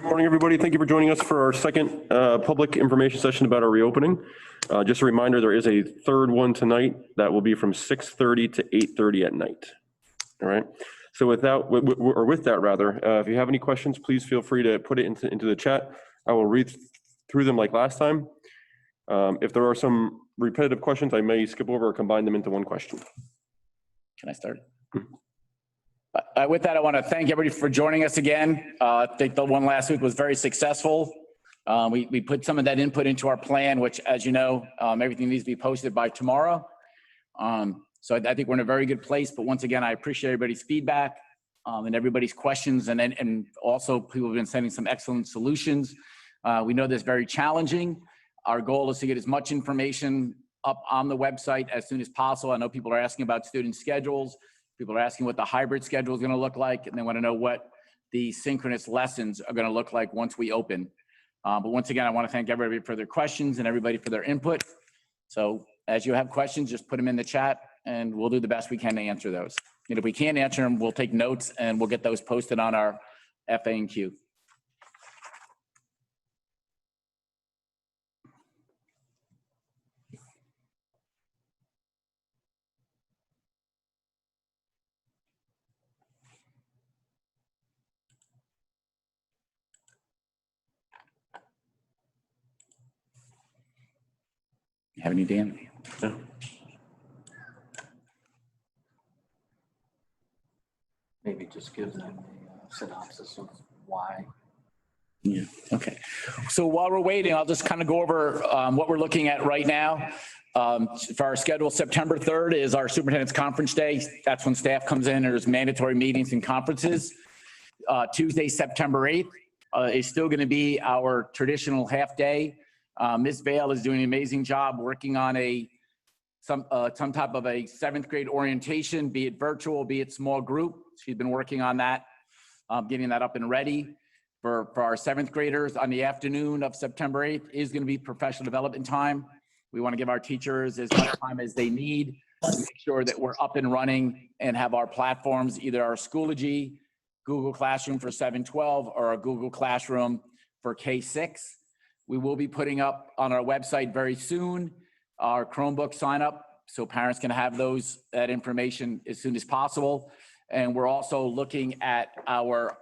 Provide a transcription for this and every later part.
Good morning, everybody. Thank you for joining us for our second public information session about our reopening. Just a reminder, there is a third one tonight that will be from 6:30 to 8:30 at night. All right. So with that, if you have any questions, please feel free to put it into the chat. I will read through them like last time. If there are some repetitive questions, I may skip over or combine them into one question. Can I start? With that, I want to thank everybody for joining us again. I think the one last week was very successful. We put some of that input into our plan, which, as you know, everything needs to be posted by tomorrow. So I think we're in a very good place. But once again, I appreciate everybody's feedback and everybody's questions, and also people have been sending some excellent solutions. We know this is very challenging. Our goal is to get as much information up on the website as soon as possible. I know people are asking about student schedules. People are asking what the hybrid schedule is going to look like, and they want to know what the synchronous lessons are going to look like once we open. But once again, I want to thank everybody for their questions and everybody for their input. So as you have questions, just put them in the chat, and we'll do the best we can to answer those. And if we can't answer them, we'll take notes, and we'll get those posted on our FAQ. Have any, Dan? No. Maybe just give them a synopsis of why. Yeah, okay. So while we're waiting, I'll just kind of go over what we're looking at right now. For our schedule, September 3rd is our superintendent's conference day. That's when staff comes in. There's mandatory meetings and conferences. Tuesday, September 8th is still going to be our traditional half day. Ms. Vale is doing an amazing job working on some type of a 7th grade orientation, be it virtual, be it small group. She's been working on that, getting that up and ready. For our 7th graders, on the afternoon of September 8th is going to be professional development time. We want to give our teachers as much time as they need to make sure that we're up and running and have our platforms, either our Schoology, Google Classroom for 7-12, or our Google Classroom for K-6. We will be putting up on our website very soon our Chromebook sign up, so parents can have that information as soon as possible. And we're also looking at our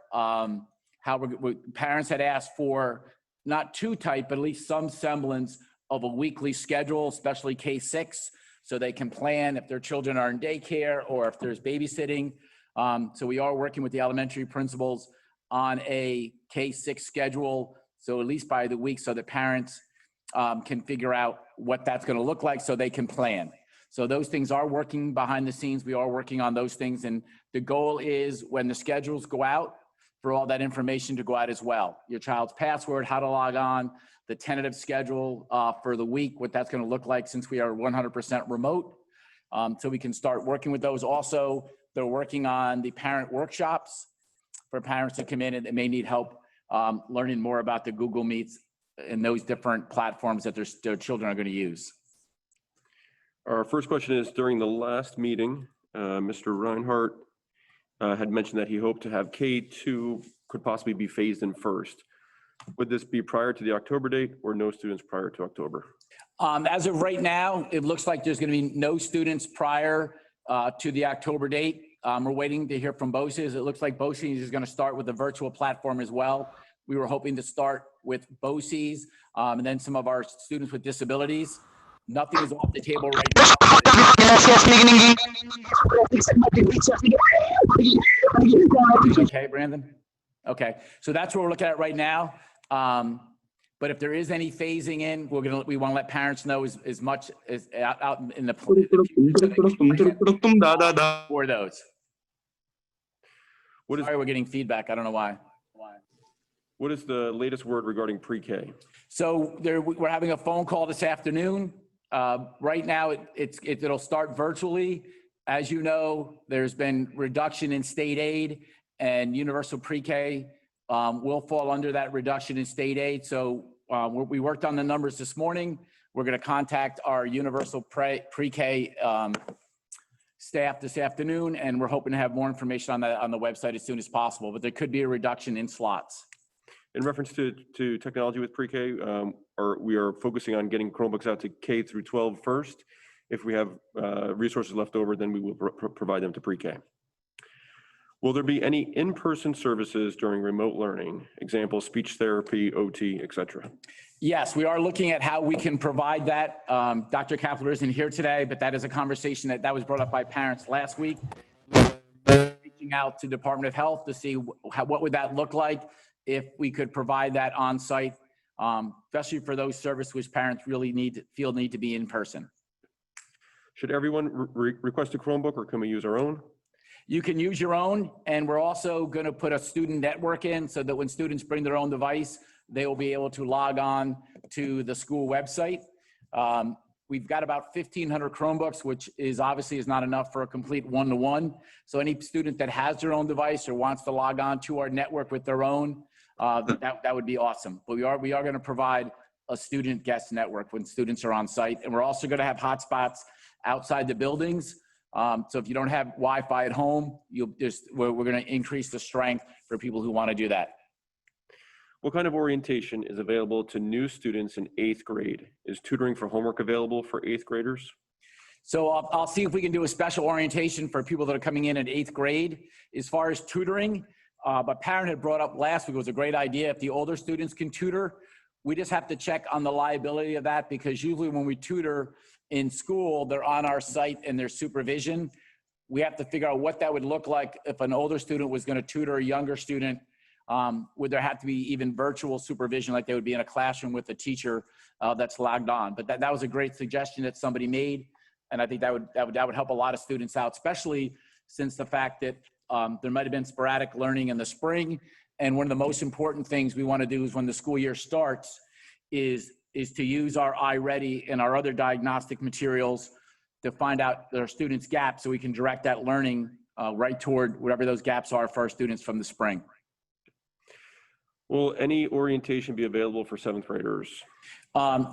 parents had asked for not too tight, but at least some semblance of a weekly schedule, especially K-6, so they can plan if their children are in daycare or if there's babysitting. So we are working with the elementary principals on a K-6 schedule. So at least by the week, so that parents can figure out what that's going to look like so they can plan. So those things are working behind the scenes. We are working on those things. And the goal is when the schedules go out, for all that information to go out as well. Your child's password, how to log on, the tentative schedule for the week, what that's going to look like since we are 100% remote. So we can start working with those. Also, they're working on the parent workshops for parents to come in and they may need help learning more about the Google Meets and those different platforms that their children are going to use. Our first question is, during the last meeting, Mr. Reinhardt had mentioned that he hoped to have K2 could possibly be phased in first. Would this be prior to the October date or no students prior to October? As of right now, it looks like there's going to be no students prior to the October date. We're waiting to hear from BOCES. It looks like BOCES is going to start with the virtual platform as well. We were hoping to start with BOCES and then some of our students with disabilities. Nothing is off the table right now. Okay, Brandon? Okay, so that's what we're looking at right now. But if there is any phasing in, we want to let parents know as much as out in the future for those. Sorry, we're getting feedback. I don't know why. What is the latest word regarding pre-K? So we're having a phone call this afternoon. Right now, it'll start virtually. As you know, there's been reduction in state aid, and universal pre-K will fall under that reduction in state aid. So we worked on the numbers this morning. We're going to contact our universal pre-K staff this afternoon, and we're hoping to have more information on that on the website as soon as possible. But there could be a reduction in slots. In reference to technology with pre-K, we are focusing on getting Chromebooks out to K through 12 first. If we have resources left over, then we will provide them to pre-K. Will there be any in-person services during remote learning? Example, speech therapy, OT, et cetera. Yes, we are looking at how we can provide that. Dr. Kapler isn't here today, but that is a conversation that was brought up by parents last week. Reaching out to Department of Health to see what would that look like if we could provide that on site, especially for those services which parents really need to be in person. Should everyone request a Chromebook, or can we use our own? You can use your own, and we're also going to put a student network in so that when students bring their own device, they will be able to log on to the school website. We've got about 1,500 Chromebooks, which is obviously not enough for a complete one-to-one. So any student that has their own device or wants to log on to our network with their own, that would be awesome. But we are going to provide a student guest network when students are on site, and we're also going to have hotspots outside the buildings. So if you don't have Wi-Fi at home, we're going to increase the strength for people who want to do that. What kind of orientation is available to new students in 8th grade? Is tutoring for homework available for 8th graders? So I'll see if we can do a special orientation for people that are coming in 8th grade. As far as tutoring, a parent had brought up last week, it was a great idea if the older students can tutor. We just have to check on the liability of that, because usually when we tutor in school, they're on our site and there's supervision. We have to figure out what that would look like if an older student was going to tutor a younger student. Would there have to be even virtual supervision, like they would be in a classroom with a teacher that's logged on? But that was a great suggestion that somebody made, and I think that would help a lot of students out, especially since the fact that there might have been sporadic learning in the spring. And one of the most important things we want to do is when the school year starts is to use our iReady and our other diagnostic materials to find out their students' gaps, so we can direct that learning right toward whatever those gaps are for our students from the spring. Will any orientation be available for 7th graders?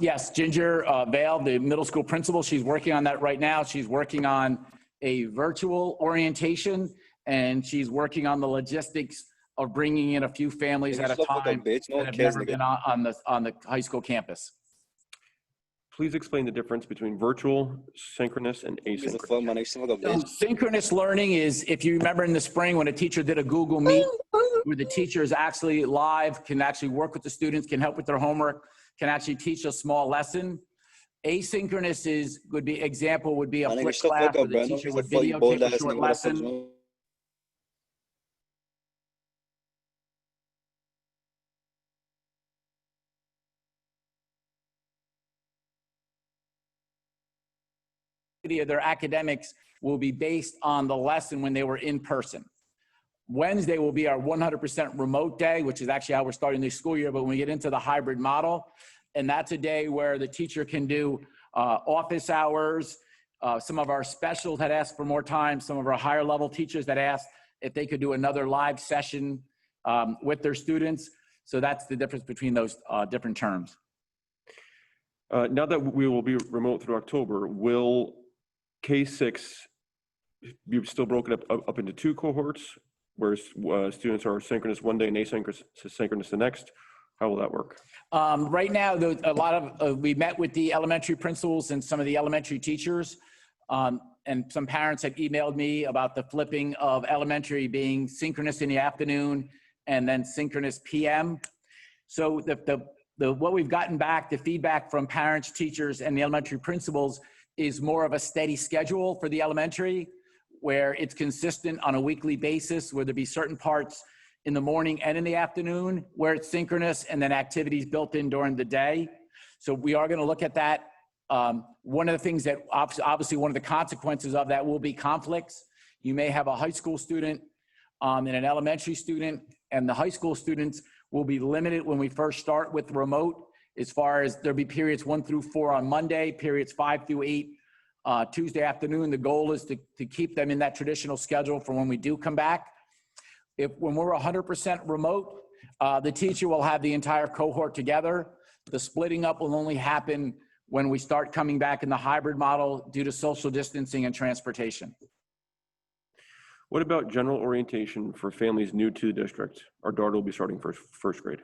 Yes, Ginger Vale, the middle school principal, she's working on that right now. She's working on a virtual orientation, and she's working on the logistics of bringing in a few families at a time that have never been on the high school campus. Please explain the difference between virtual, synchronous, and asynchronous. So synchronous learning is, if you remember in the spring when a teacher did a Google Meet, where the teacher is actually live, can actually work with the students, can help with their homework, can actually teach a small lesson. Asynchronous would be a flipped class where the teacher would videotape a short lesson. Their academics will be based on the lesson when they were in person. Wednesday will be our 100% remote day, which is actually how we're starting this school year. But when we get into the hybrid model, and that's a day where the teacher can do office hours. Some of our specials had asked for more time. Some of our higher level teachers that asked if they could do another live session with their students. So that's the difference between those different terms. Now that we will be remote through October, will K6 be still broken up into 2 cohorts, where students are synchronous one day and asynchronous the next? How will that work? Right now, we met with the elementary principals and some of the elementary teachers, and some parents had emailed me about the flipping of elementary being synchronous in the afternoon and then synchronous PM. So what we've gotten back, the feedback from parents, teachers, and the elementary principals is more of a steady schedule for the elementary, where it's consistent on a weekly basis, where there be certain parts in the morning and in the afternoon where it's synchronous, and then activities built in during the day. So we are going to look at that. One of the things that obviously one of the consequences of that will be conflicts. You may have a high school student and an elementary student, and the high school students will be limited when we first start with remote, as far as there'll be periods 1 through 4 on Monday, periods 5 through 8 Tuesday afternoon. The goal is to keep them in that traditional schedule for when we do come back. When we're 100% remote, the teacher will have the entire cohort together. The splitting up will only happen when we start coming back in the hybrid model due to social distancing and transportation. What about general orientation for families new to the district? Our daughter will be starting first grade.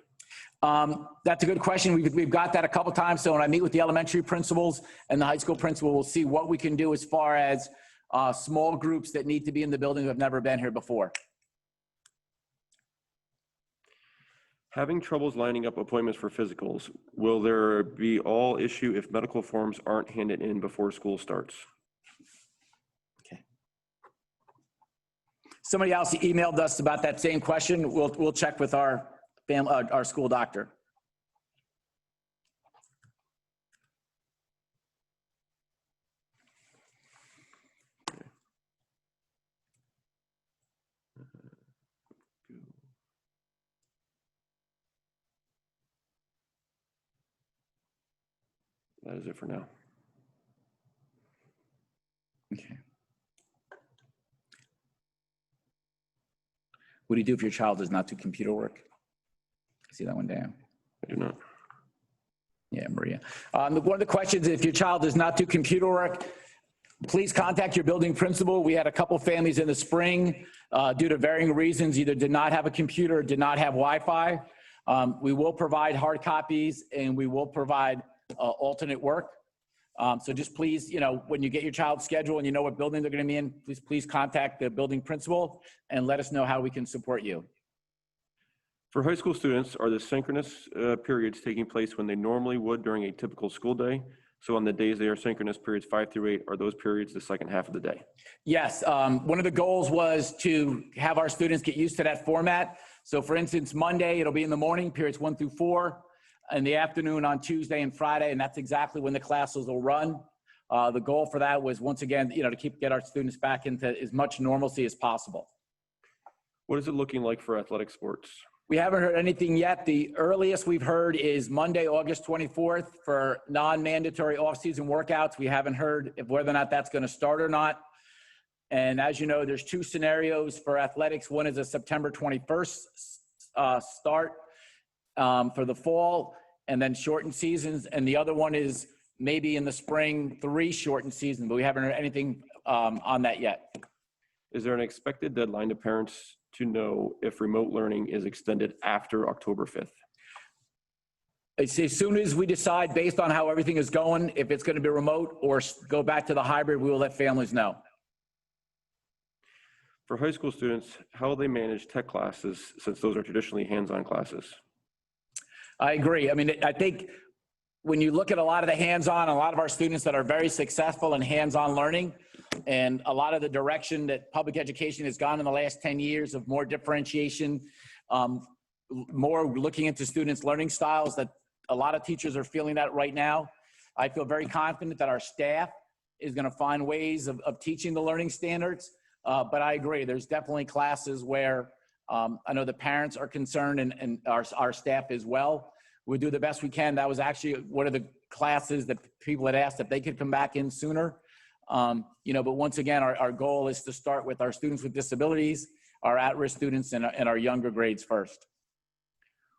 That's a good question. We've got that a couple times. So when I meet with the elementary principals and the high school principal, we'll see what we can do as far as small groups that need to be in the building who have never been here before. Having troubles lining up appointments for physicals, will there be all issue if medical forms aren't handed in before school starts? Okay. Somebody else emailed us about that same question. We'll check with our school doctor. That is it for now. Okay. What do you do if your child does not do computer work? See that one down? I do not. Yeah, Maria. One of the questions, if your child does not do computer work, please contact your building principal. We had a couple families in the spring due to varying reasons, either did not have a computer or did not have Wi-Fi. We will provide hard copies and we will provide alternate work. So just please, when you get your child's schedule and you know what building they're going to be in, please contact the building principal and let us know how we can support you. For high school students, are the synchronous periods taking place when they normally would during a typical school day? So on the days they are synchronous periods 5 through 8, are those periods the second half of the day? Yes, one of the goals was to have our students get used to that format. So for instance, Monday, it'll be in the morning, periods 1 through 4. In the afternoon on Tuesday and Friday, and that's exactly when the classes will run. The goal for that was, once again, to get our students back into as much normalcy as possible. What is it looking like for athletic sports? We haven't heard anything yet. The earliest we've heard is Monday, August 24th for non-mandatory off-season workouts. We haven't heard if whether or not that's going to start or not. And as you know, there's 2 scenarios for athletics. One is a September 21st start for the fall, and then shortened seasons. And the other one is maybe in the spring, 3 shortened seasons, but we haven't heard anything on that yet. Is there an expected deadline to parents to know if remote learning is extended after October 5th? It's as soon as we decide, based on how everything is going, if it's going to be remote or go back to the hybrid, we will let families know. For high school students, how will they manage tech classes since those are traditionally hands-on classes? I agree. I mean, I think when you look at a lot of the hands-on, a lot of our students that are very successful in hands-on learning, and a lot of the direction that public education has gone in the last 10 years of more differentiation, more looking into students' learning styles, that a lot of teachers are feeling that right now. I feel very confident that our staff is going to find ways of teaching the learning standards. But I agree, there's definitely classes where I know the parents are concerned and our staff as well. We do the best we can. That was actually one of the classes that people had asked if they could come back in sooner. But once again, our goal is to start with our students with disabilities, our at-risk students, and our younger grades first.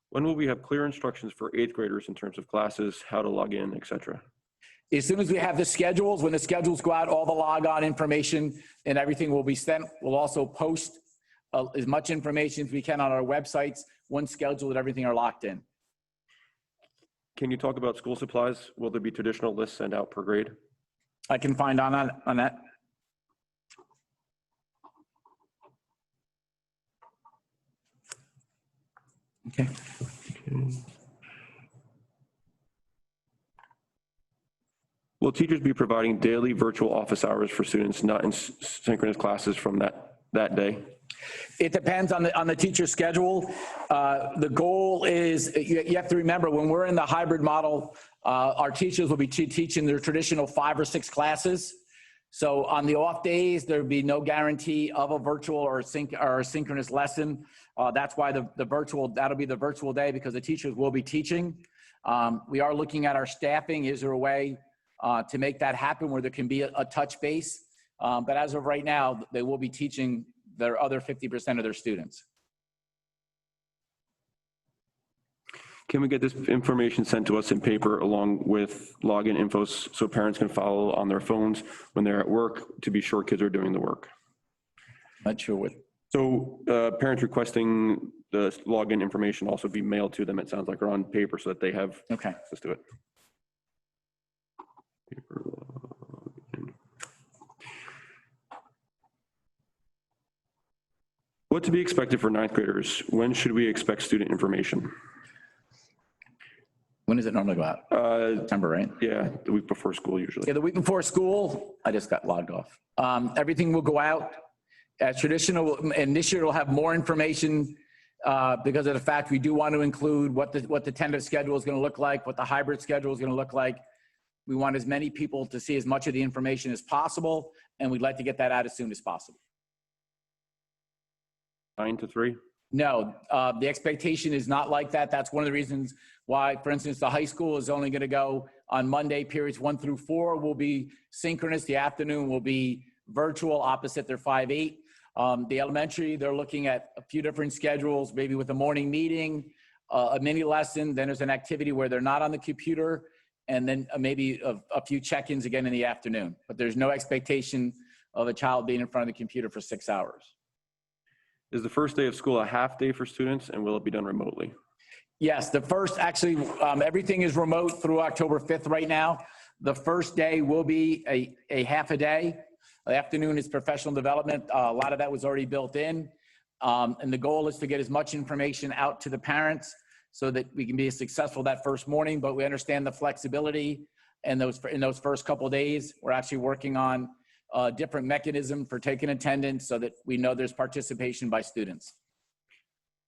When will we have clear instructions for 8th graders in terms of classes, how to log in, et cetera? As soon as we have the schedules, when the schedules go out, all the log-on information and everything will be sent. We'll also post as much information as we can on our websites. Once scheduled and everything are locked in. Can you talk about school supplies? Will there be traditional lists sent out per grade? I can find on that. Okay. Will teachers be providing daily virtual office hours for students not in synchronous classes from that day? It depends on the teacher's schedule. The goal is, you have to remember, when we're in the hybrid model, our teachers will be teaching their traditional 5 or 6 classes. So on the off days, there'd be no guarantee of a virtual or a synchronous lesson. That's why that'll be the virtual day, because the teachers will be teaching. We are looking at our staffing. Is there a way to make that happen where there can be a touch base? But as of right now, they will be teaching their other 50% of their students. Can we get this information sent to us in paper along with login info so parents can follow on their phones when they're at work to be sure kids are doing the work? Not sure what. So parents requesting the login information also be mailed to them, it sounds like, or on paper so that they have Okay. access to it. Paper login. What to be expected for ninth graders? When should we expect student information? When does it normally go out? September, right? Yeah, the week before school usually. Yeah, the week before school, I just got logged off. Everything will go out as traditional, and this year we'll have more information because of the fact we do want to include what the tentative schedule is going to look like, what the hybrid schedule is going to look like. We want as many people to see as much of the information as possible, and we'd like to get that out as soon as possible. 9 to 3? No, the expectation is not like that. That's one of the reasons why, for instance, the high school is only going to go on Monday. Periods 1 through 4 will be synchronous. The afternoon will be virtual, opposite their 5-8. The elementary, they're looking at a few different schedules, maybe with a morning meeting, a mini lesson, then there's an activity where they're not on the computer, and then maybe a few check-ins again in the afternoon. But there's no expectation of a child being in front of the computer for 6 hours. Is the first day of school a half day for students, and will it be done remotely? Yes, the first, actually, everything is remote through October 5th right now. The first day will be a half a day. The afternoon is professional development. A lot of that was already built in. And the goal is to get as much information out to the parents so that we can be successful that first morning, but we understand the flexibility and in those first couple of days. We're actually working on a different mechanism for taking attendance so that we know there's participation by students.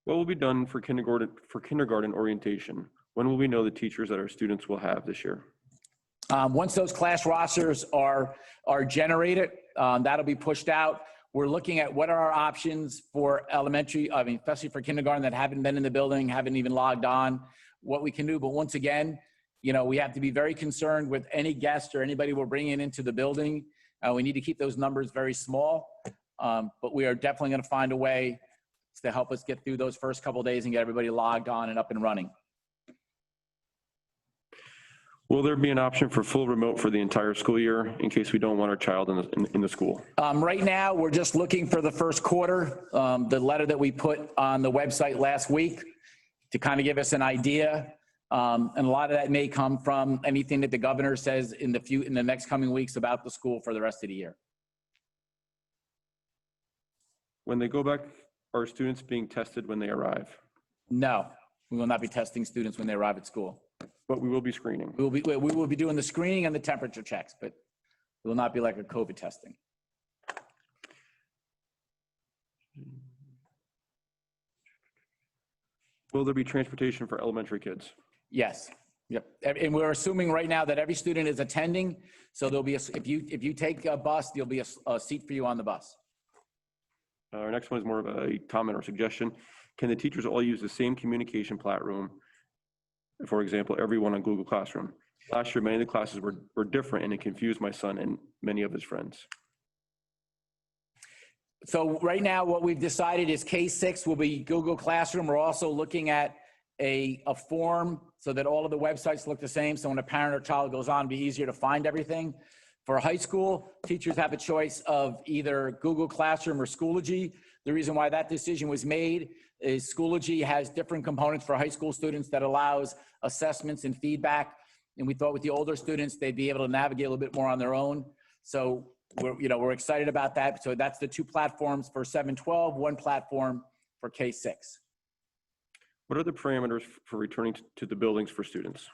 What will be done for kindergarten orientation? When will we know the teachers that our students will have this year? Once those class rosters are generated, that'll be pushed out. We're looking at what are our options for elementary, especially for kindergarten that haven't been in the building, haven't even logged on, what we can do. But once again, we have to be very concerned with any guest or anybody we're bringing into the building. We need to keep those numbers very small, but we are definitely going to find a way to help us get through those first couple of days and get everybody logged on and up and running. Will there be an option for full remote for the entire school year in case we don't want our child in the school? Right now, we're just looking for the first quarter, the letter that we put on the website last week to kind of give us an idea. And a lot of that may come from anything that the governor says in the next coming weeks about the school for the rest of the year. When they go back, are students being tested when they arrive? No, we will not be testing students when they arrive at school. But we will be screening. We will be doing the screening and the temperature checks, but it will not be like a COVID testing. Will there be transportation for elementary kids? Yes. Yep. And we're assuming right now that every student is attending. So there'll be if you take a bus, there'll be a seat for you on the bus. Our next one is more of a comment or suggestion. Can the teachers all use the same communication platform? For example, everyone on Google Classroom. Last year, many of the classes were different, and it confused my son and many of his friends. So right now, what we've decided is K-6 will be Google Classroom. We're also looking at a form so that all of the websites look the same. So when a parent or child goes on, it'll be easier to find everything. For high school, teachers have a choice of either Google Classroom or Schoology. The reason why that decision was made is Schoology has different components for high school students that allows assessments and feedback. And we thought with the older students, they'd be able to navigate a little bit more on their own. So we're excited about that. So that's the two platforms for 7-12, one platform for K-6. What are the parameters for returning to the buildings for students?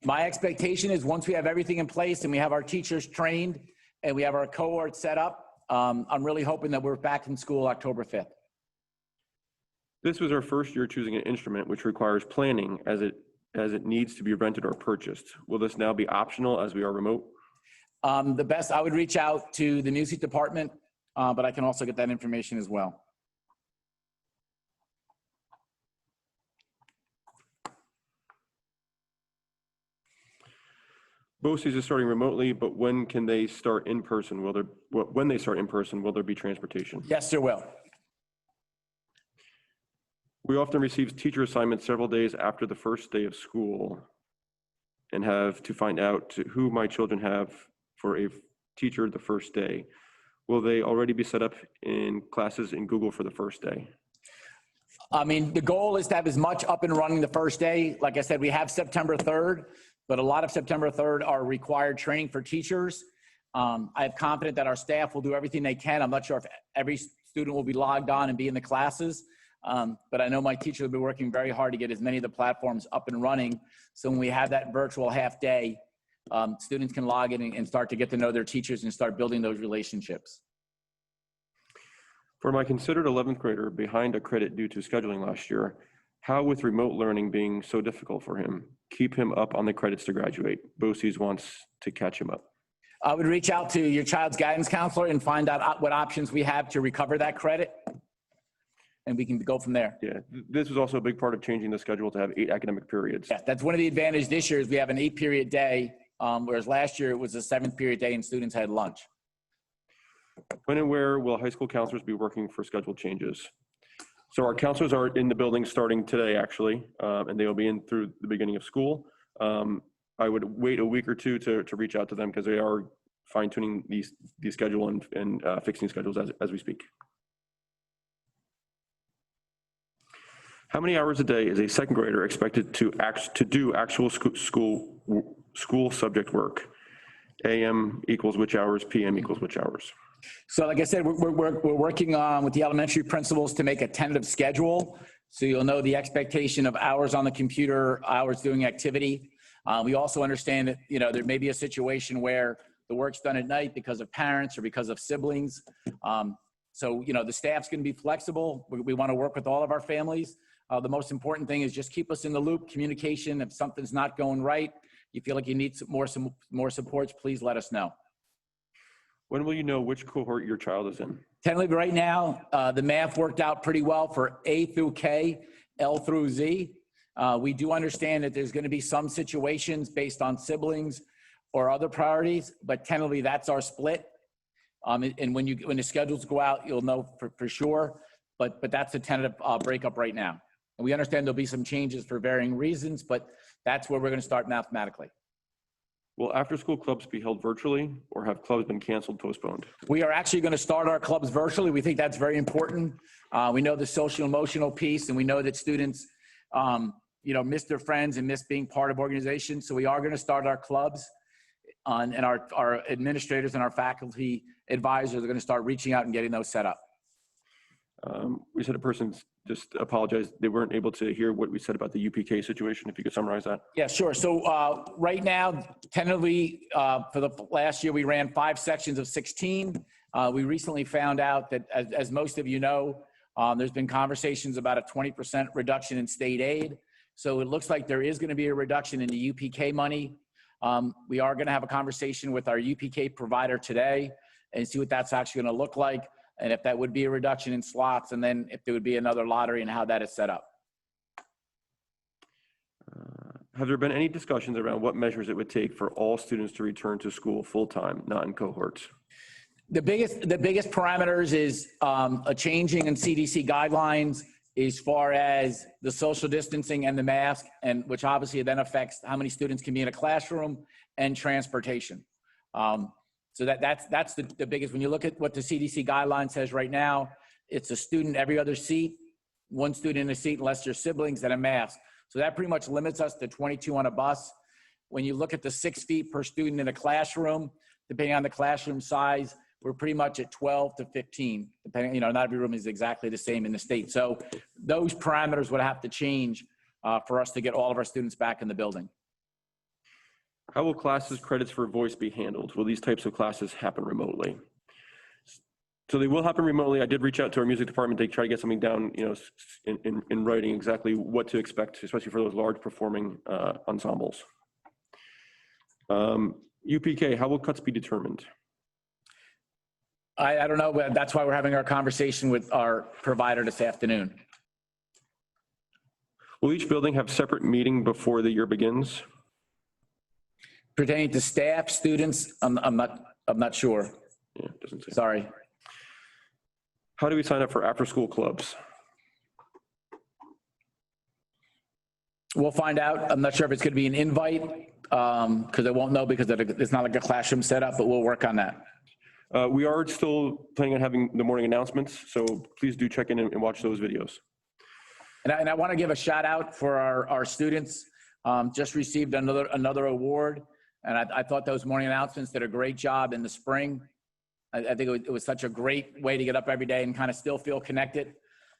My expectation is once we have everything in place and we have our teachers trained and we have our cohort set up, I'm really hoping that we're back in school October 5th. This was our first year choosing an instrument which requires planning as it needs to be rented or purchased. Will this now be optional as we are remote? The best, I would reach out to the music department, but I can also get that information as well. BOCES is starting remotely, but when can they start in person? When they start in person, will there be transportation? Yes, there will. We often receive teacher assignments several days after the first day of school and have to find out who my children have for a teacher the first day. Will they already be set up in classes in Google for the first day? I mean, the goal is to have as much up and running the first day. Like I said, we have September 3rd, but a lot of September 3rd are required training for teachers. I am confident that our staff will do everything they can. I'm not sure if every student will be logged on and be in the classes, but I know my teachers will be working very hard to get as many of the platforms up and running. So when we have that virtual half day, students can log in and start to get to know their teachers and start building those relationships. For my considered 11th grader behind a credit due to scheduling last year, how with remote learning being so difficult for him, keep him up on the credits to graduate? BOCES wants to catch him up. I would reach out to your child's guidance counselor and find out what options we have to recover that credit. And we can go from there. Yeah, this was also a big part of changing the schedule to have 8 academic periods. Yeah, that's one of the advantages this year is we have an 8-period day, whereas last year it was a 7-period day and students had lunch. When and where will high school counselors be working for schedule changes? So our counselors are in the building starting today, actually, and they will be in through the beginning of school. I would wait a week or two to reach out to them because they are fine tuning the schedule and fixing schedules as we speak. How many hours a day is a second grader expected to do actual school subject work? AM equals which hours, PM equals which hours? So like I said, we're working on with the elementary principals to make a tentative schedule. So you'll know the expectation of hours on the computer, hours doing activity. We also understand that, there may be a situation where the work's done at night because of parents or because of siblings. So, the staff's going to be flexible. We want to work with all of our families. The most important thing is just keep us in the loop, communication. If something's not going right, you feel like you need some more supports, please let us know. When will you know which cohort your child is in? Tentatively right now, the math worked out pretty well for A through K, L through Z. We do understand that there's going to be some situations based on siblings or other priorities, but tentatively that's our split. And when the schedules go out, you'll know for sure, but that's a tentative breakup right now. And we understand there'll be some changes for varying reasons, but that's where we're going to start mathematically. Will after-school clubs be held virtually or have clubs been canceled, postponed? We are actually going to start our clubs virtually. We think that's very important. We know the social emotional piece, and we know that students, miss their friends and miss being part of organizations. So we are going to start our clubs and our administrators and our faculty advisors are going to start reaching out and getting those set up. We said a person just apologized. They weren't able to hear what we said about the UPK situation. If you could summarize that. Yeah, sure. So right now, tentatively, for the last year, we ran 5 sections of 16. We recently found out that, as most of you know, there's been conversations about a 20% reduction in state aid. So it looks like there is going to be a reduction in the UPK money. We are going to have a conversation with our UPK provider today and see what that's actually going to look like, and if that would be a reduction in slots, and then if there would be another lottery and how that is set up. Have there been any discussions around what measures it would take for all students to return to school full-time, not in cohorts? The biggest parameters is a changing in CDC guidelines as far as the social distancing and the mask, and which obviously then affects how many students can be in a classroom and transportation. So that's the biggest. When you look at what the CDC guideline says right now, it's a student every other seat, 1 student in a seat unless they're siblings, and a mask. So that pretty much limits us to 22 on a bus. When you look at the 6 feet per student in a classroom, depending on the classroom size, we're pretty much at 12 to 15, depending, not every room is exactly the same in the state. So those parameters would have to change for us to get all of our students back in the building. How will classes credits for voice be handled? Will these types of classes happen remotely? So they will happen remotely. I did reach out to our music department to try to get something down, in writing exactly what to expect, especially for those large performing ensembles. UPK, how will cuts be determined? I don't know, but that's why we're having our conversation with our provider this afternoon. Will each building have separate meeting before the year begins? Pertaining to staff, students, I'm not sure. Yeah, it doesn't say. Sorry. How do we sign up for after-school clubs? We'll find out. I'm not sure if it's going to be an invite because I won't know because it's not like a classroom setup, but we'll work on that. We are still planning on having the morning announcements, so please do check in and watch those videos. And I want to give a shout out for our students. Just received another award. And I thought those morning announcements did a great job in the spring. I think it was such a great way to get up every day and kind of still feel connected.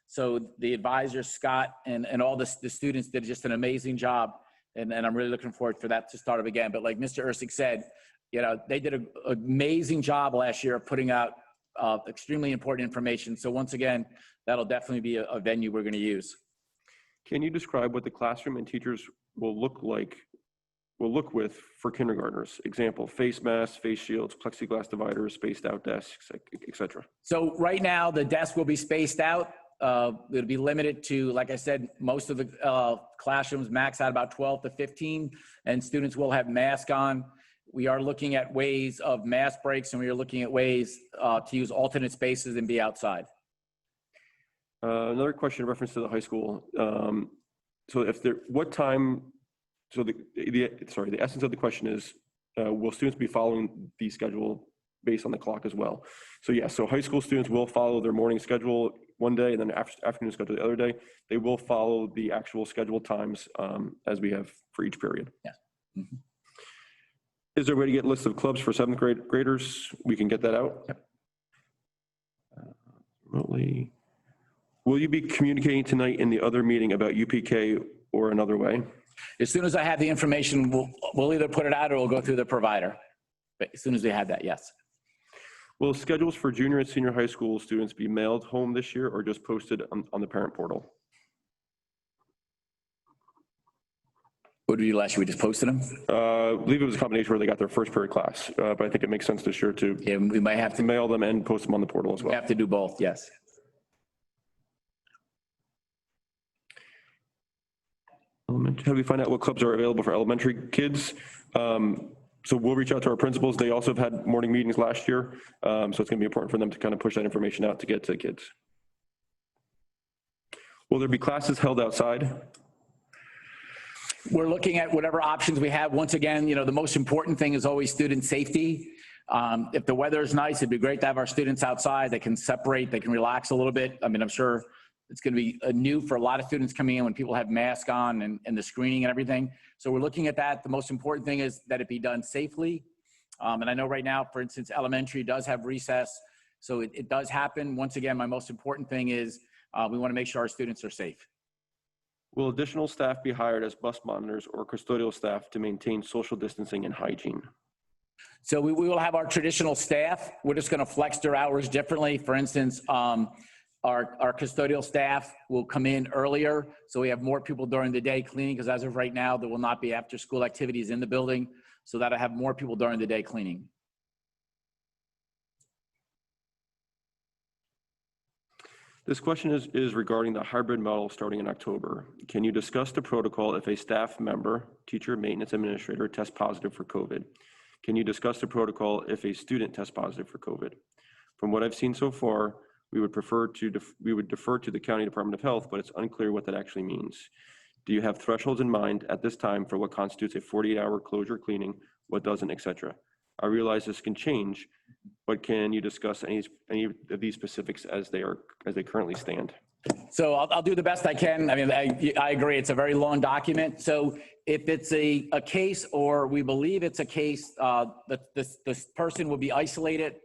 So the advisors, Scott, and all the students did just an amazing job. And I'm really looking forward for that to start up again. But like Mr. Ersick said, you know, they did an amazing job last year of putting out extremely important information. So once again, that'll definitely be a venue we're going to use. Can you describe what the classroom and teachers will look with for kindergartners? Example, face masks, face shields, plexiglass dividers, spaced out desks, et cetera. So right now the desk will be spaced out. It'll be limited to, like I said, most of the classrooms max out about 12 to 15, and students will have masks on. We are looking at ways of mask breaks, and we are looking at ways to use alternate spaces and be outside. Another question in reference to the high school. So what time, so the essence of the question is, will students be following the schedule based on the clock as well? So yeah, so high school students will follow their morning schedule one day and then afternoon schedule the other day. They will follow the actual scheduled times as we have for each period. Yeah. Mm-hmm. Is there a way to get lists of clubs for 7th graders? We can get that out. Yep. Remotely. Will you be communicating tonight in the other meeting about UPK or another way? As soon as I have the information, we'll either put it out or we'll go through the provider. But as soon as we have that, yes. Will schedules for junior and senior high school students be mailed home this year or just posted on the parent portal? What did we do last year? We just posted them? I believe it was a combination where they got their first period class, but I think it makes sense this year to Yeah, we might have to mail them and post them on the portal as well. have to do both, yes. How do we find out what clubs are available for elementary kids? So we'll reach out to our principals. They also have had morning meetings last year. So it's going to be important for them to kind of push that information out to get to kids. Will there be classes held outside? We're looking at whatever options we have. Once again, you know, the most important thing is always student safety. If the weather is nice, it'd be great to have our students outside. They can separate, they can relax a little bit. I mean, I'm sure it's going to be new for a lot of students coming in when people have masks on and the screening and everything. So we're looking at that. The most important thing is that it be done safely. And I know right now, for instance, elementary does have recess. So it does happen. Once again, my most important thing is we want to make sure our students are safe. Will additional staff be hired as bus monitors or custodial staff to maintain social distancing and hygiene? So we will have our traditional staff. We're just going to flex their hours differently. For instance, our custodial staff will come in earlier. So we have more people during the day cleaning, because as of right now, there will not be after school activities in the building. So that'll have more people during the day cleaning. This question is regarding the hybrid model starting in October. Can you discuss the protocol if a staff member, teacher, maintenance administrator tests positive for COVID? Can you discuss the protocol if a student tests positive for COVID? From what I've seen so far, we would defer to the County Department of Health, but it's unclear what that actually means. Do you have thresholds in mind at this time for what constitutes a 48-hour closure cleaning, what doesn't, et cetera? I realize this can change, but can you discuss any of these specifics as they currently stand? So I'll do the best I can. I mean, I agree. It's a very long document. So if it's a case, or we believe it's a case, this person will be isolated.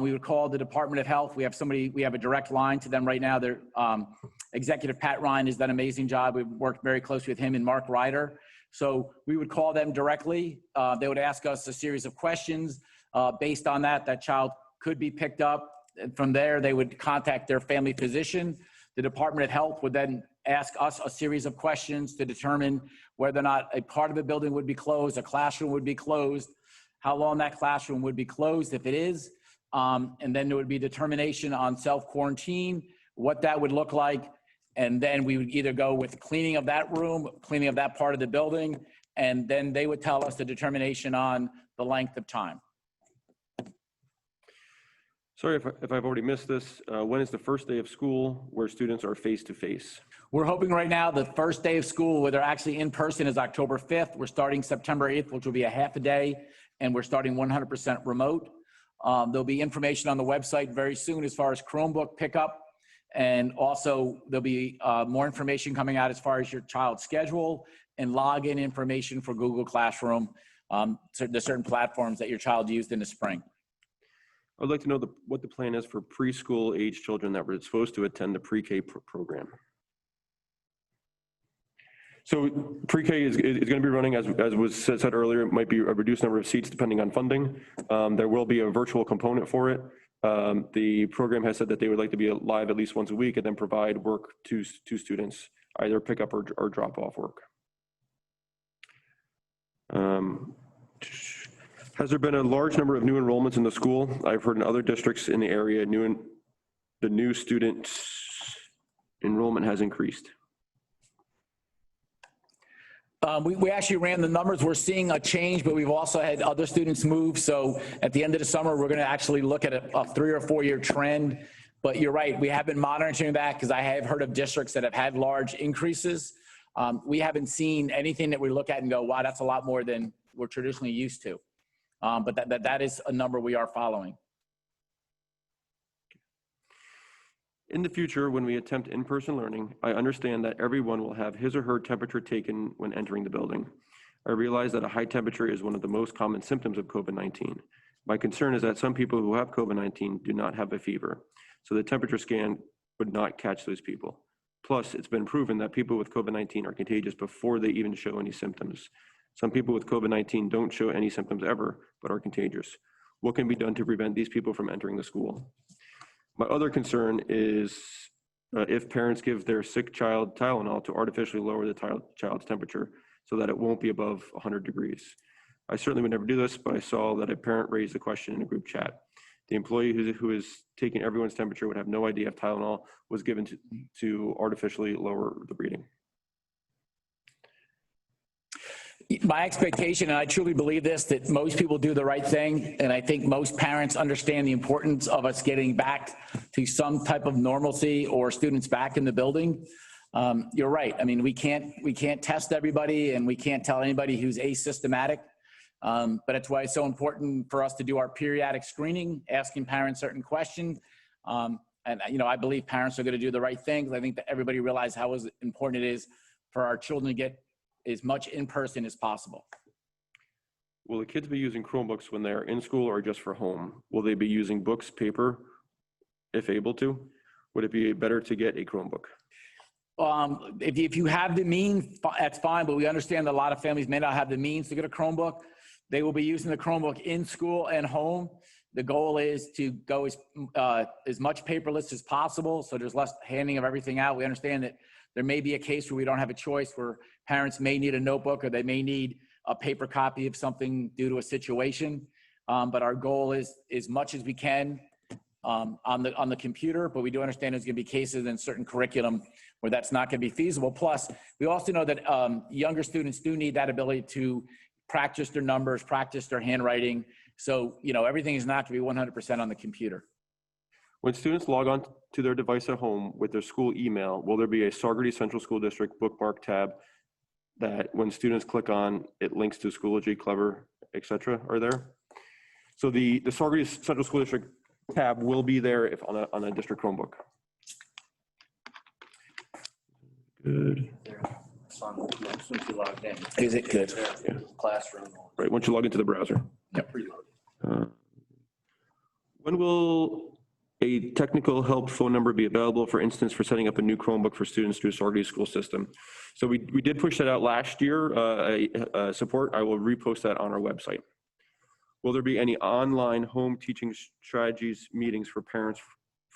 We would call the Department of Health. We have a direct line to them right now. Their Executive Pat Ryan has done an amazing job. We've worked very closely with him and Mark Ryder. So we would call them directly. They would ask us a series of questions. Based on that child could be picked up. And from there, they would contact their family physician. The Department of Health would then ask us a series of questions to determine whether or not a part of the building would be closed, a classroom would be closed, how long that classroom would be closed if it is. And then there would be determination on self-quarantine, what that would look like. And then we would either go with cleaning of that room, cleaning of that part of the building, and then they would tell us the determination on the length of time. Sorry if I've already missed this. When is the first day of school where students are face-to-face? We're hoping right now the first day of school where they're actually in person is October 5th. We're starting September 8th, which will be a half a day, and we're starting 100% remote. There'll be information on the website very soon as far as Chromebook pickup. And also there'll be more information coming out as far as your child's schedule and login information for Google Classroom, the certain platforms that your child used in the spring. I'd like to know what the plan is for preschool age children that were supposed to attend the pre-K program. So pre-K is going to be running, as was said earlier, it might be a reduced number of seats depending on funding. There will be a virtual component for it. The program has said that they would like to be live at least once a week and then provide work to students, either pick up or drop off work. Has there been a large number of new enrollments in the school? I've heard in other districts in the area, the new student enrollment has increased. We actually ran the numbers. We're seeing a change, but we've also had other students move. So at the end of the summer, we're going to actually look at a 3 or 4 year trend. But you're right, we have been monitoring that because I have heard of districts that have had large increases. We haven't seen anything that we look at and go, wow, that's a lot more than we're traditionally used to. But that is a number we are following. In the future, when we attempt in-person learning, I understand that everyone will have his or her temperature taken when entering the building. I realize that a high temperature is one of the most common symptoms of COVID-19. My concern is that some people who have COVID-19 do not have a fever, so the temperature scan would not catch those people. Plus, it's been proven that people with COVID-19 are contagious before they even show any symptoms. Some people with COVID-19 don't show any symptoms ever, but are contagious. What can be done to prevent these people from entering the school? My other concern is if parents give their sick child Tylenol to artificially lower the child's temperature so that it won't be above 100 degrees. I certainly would never do this, but I saw that a parent raised the question in a group chat. The employee who is taking everyone's temperature would have no idea if Tylenol was given to artificially lower the reading. My expectation, and I truly believe this, that most people do the right thing. And I think most parents understand the importance of us getting back to some type of normalcy or students back in the building. You're right. I mean, we can't test everybody and we can't tell anybody who's asymptomatic. But that's why it's so important for us to do our periodic screening, asking parents certain questions. And, I believe parents are going to do the right things. I think that everybody realizes how important it is for our children to get as much in person as possible. Will the kids be using Chromebooks when they're in school or just for home? Will they be using books, paper, if able to? Would it be better to get a Chromebook? If you have the means, that's fine, but we understand that a lot of families may not have the means to get a Chromebook. They will be using the Chromebook in school and home. The goal is to go as much paperless as possible, so there's less handing of everything out. We understand that there may be a case where we don't have a choice, where parents may need a notebook or they may need a paper copy of something due to a situation. But our goal is as much as we can on the computer, but we do understand there's going to be cases in certain curriculum where that's not going to be feasible. Plus, we also know that younger students do need that ability to practice their numbers, practice their handwriting. So, everything is not going to be 100% on the computer. When students log on to their device at home with their school email, will there be a Saugerty Central School District bookmark tab that when students click on, it links to Schoology, Clever, etc. are there? So the Saugerty Central School District tab will be there if on a district Chromebook. Good. As soon as you logged in. Is it good? Yeah. Classroom. Right, once you log into the browser. Yep. When will a technical help phone number be available, for instance, for setting up a new Chromebook for students through Saugerty school system? So we did push that out last year, support. I will repost that on our website. Will there be any online home teaching strategies meetings for parents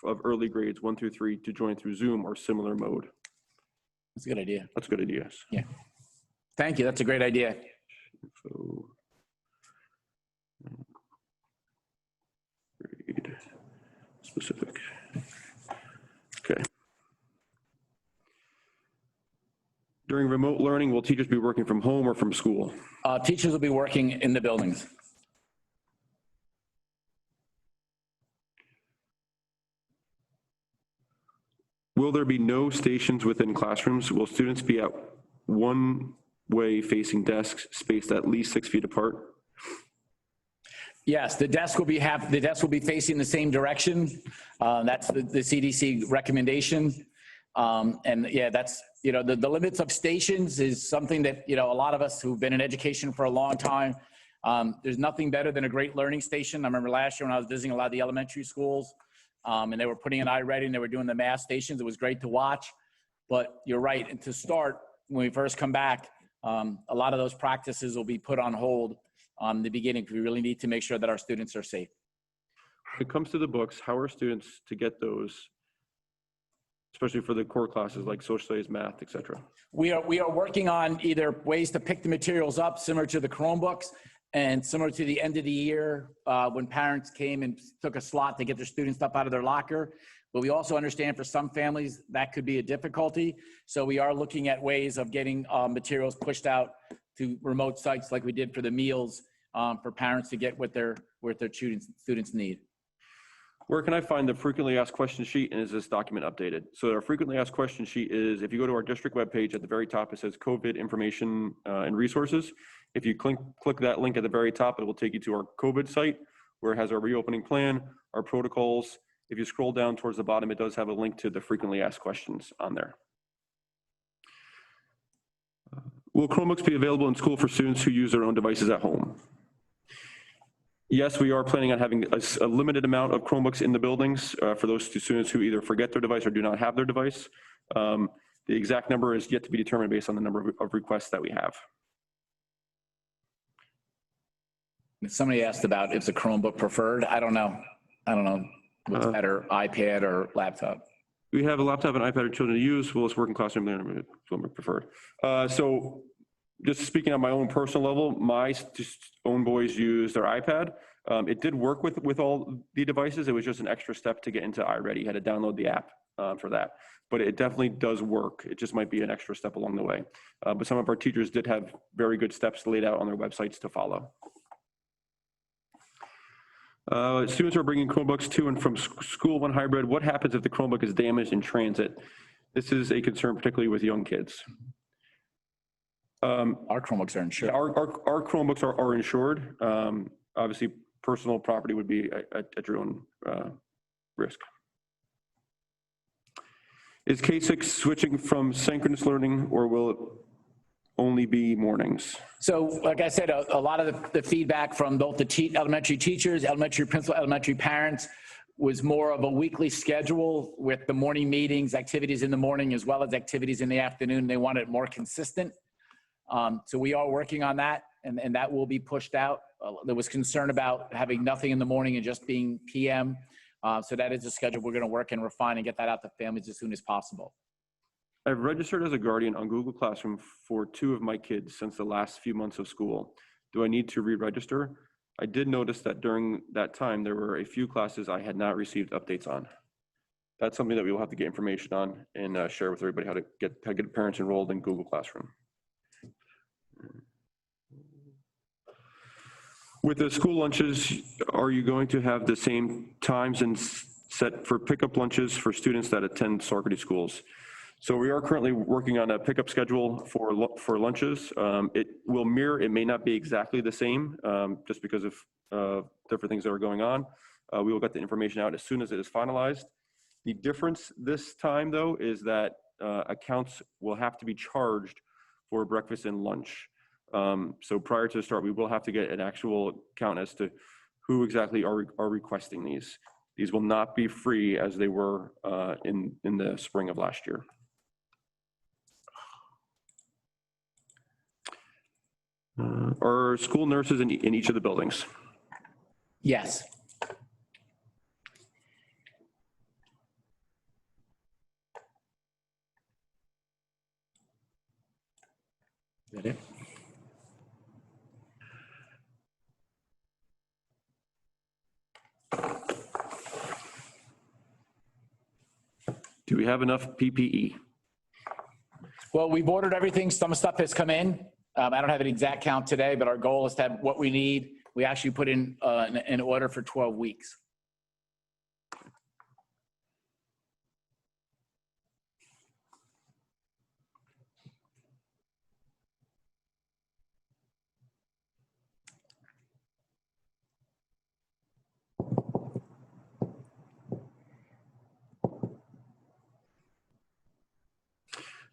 of early grades 1 through 3 to join through Zoom or similar mode? That's a good idea. That's a good idea, yes. Yeah. Thank you. That's a great idea. So, grade specific. Okay. During remote learning, will teachers be working from home or from school? Teachers will be working in the buildings. Will there be no stations within classrooms? Will students be at one way facing desks spaced at least 6 feet apart? Yes, the desk will be facing the same direction. That's the CDC recommendation. And yeah, that's, the limits of stations is something that, a lot of us who've been in education for a long time, there's nothing better than a great learning station. I remember last year when I was visiting a lot of the elementary schools, and they were putting in iReady and they were doing the math stations. It was great to watch. But you're right. And to start, when we first come back, a lot of those practices will be put on hold in the beginning. We really need to make sure that our students are safe. When it comes to the books, how are students to get those, especially for the core classes like social studies, math, et cetera? We are working on either ways to pick the materials up, similar to the Chromebooks, and similar to the end of the year when parents came and took a slot to get their student stuff out of their locker. But we also understand for some families that could be a difficulty. So we are looking at ways of getting materials pushed out to remote sites like we did for the meals for parents to get what their students need. Where can I find the frequently asked question sheet, and is this document updated? So our frequently asked question sheet is, if you go to our district webpage, at the very top, it says COVID information and resources. If you click that link at the very top, it will take you to our COVID site, where it has our reopening plan, our protocols. If you scroll down towards the bottom, it does have a link to the frequently asked questions on there. Will Chromebooks be available in school for students who use their own devices at home? Yes, we are planning on having a limited amount of Chromebooks in the buildings for those students who either forget their device or do not have their device. The exact number is yet to be determined based on the number of requests that we have. Somebody asked about if the Chromebook preferred. I don't know what's better, iPad or laptop. We have a laptop and iPad for children to use. Well, it's working classroom learning preferred. So just speaking on my own personal level, my own boys use their iPad. It did work with all the devices. It was just an extra step to get into iReady. You had to download the app for that. But it definitely does work. It just might be an extra step along the way. But some of our teachers did have very good steps laid out on their websites to follow. Students are bringing Chromebooks to and from school when hybrid. What happens if the Chromebook is damaged in transit? This is a concern, particularly with young kids. Our Chromebooks are insured. Our Chromebooks are insured. Obviously, personal property would be at your own risk. Is K-6 switching from synchronous learning, or will it only be mornings? So like I said, a lot of the feedback from both the elementary teachers, elementary principal, elementary parents was more of a weekly schedule with the morning meetings, activities in the morning, as well as activities in the afternoon. They wanted it more consistent. So we are working on that, and that will be pushed out. There was concern about having nothing in the morning and just being PM. So that is a schedule we're going to work and refine and get that out to families as soon as possible. I've registered as a guardian on Google Classroom for 2 of my kids since the last few months of school. Do I need to re-register? I did notice that during that time, there were a few classes I had not received updates on. That's something that we will have to get information on and share with everybody, how to get parents enrolled in Google Classroom. With the school lunches, are you going to have the same times and set for pickup lunches for students that attend Saugerty schools? So we are currently working on a pickup schedule for lunches. It will mirror, it may not be exactly the same, just because of different things that are going on. We will get the information out as soon as it is finalized. The difference this time, though, is that accounts will have to be charged for breakfast and lunch. So prior to the start, we will have to get an actual count as to who exactly are requesting these. These will not be free as they were in the spring of last year. Are school nurses in each of the buildings? Yes. Is that it? Do we have enough PPE? Well, we've ordered everything. Some stuff has come in. I don't have an exact count today, but our goal is to have what we need. We actually put in an order for 12 weeks.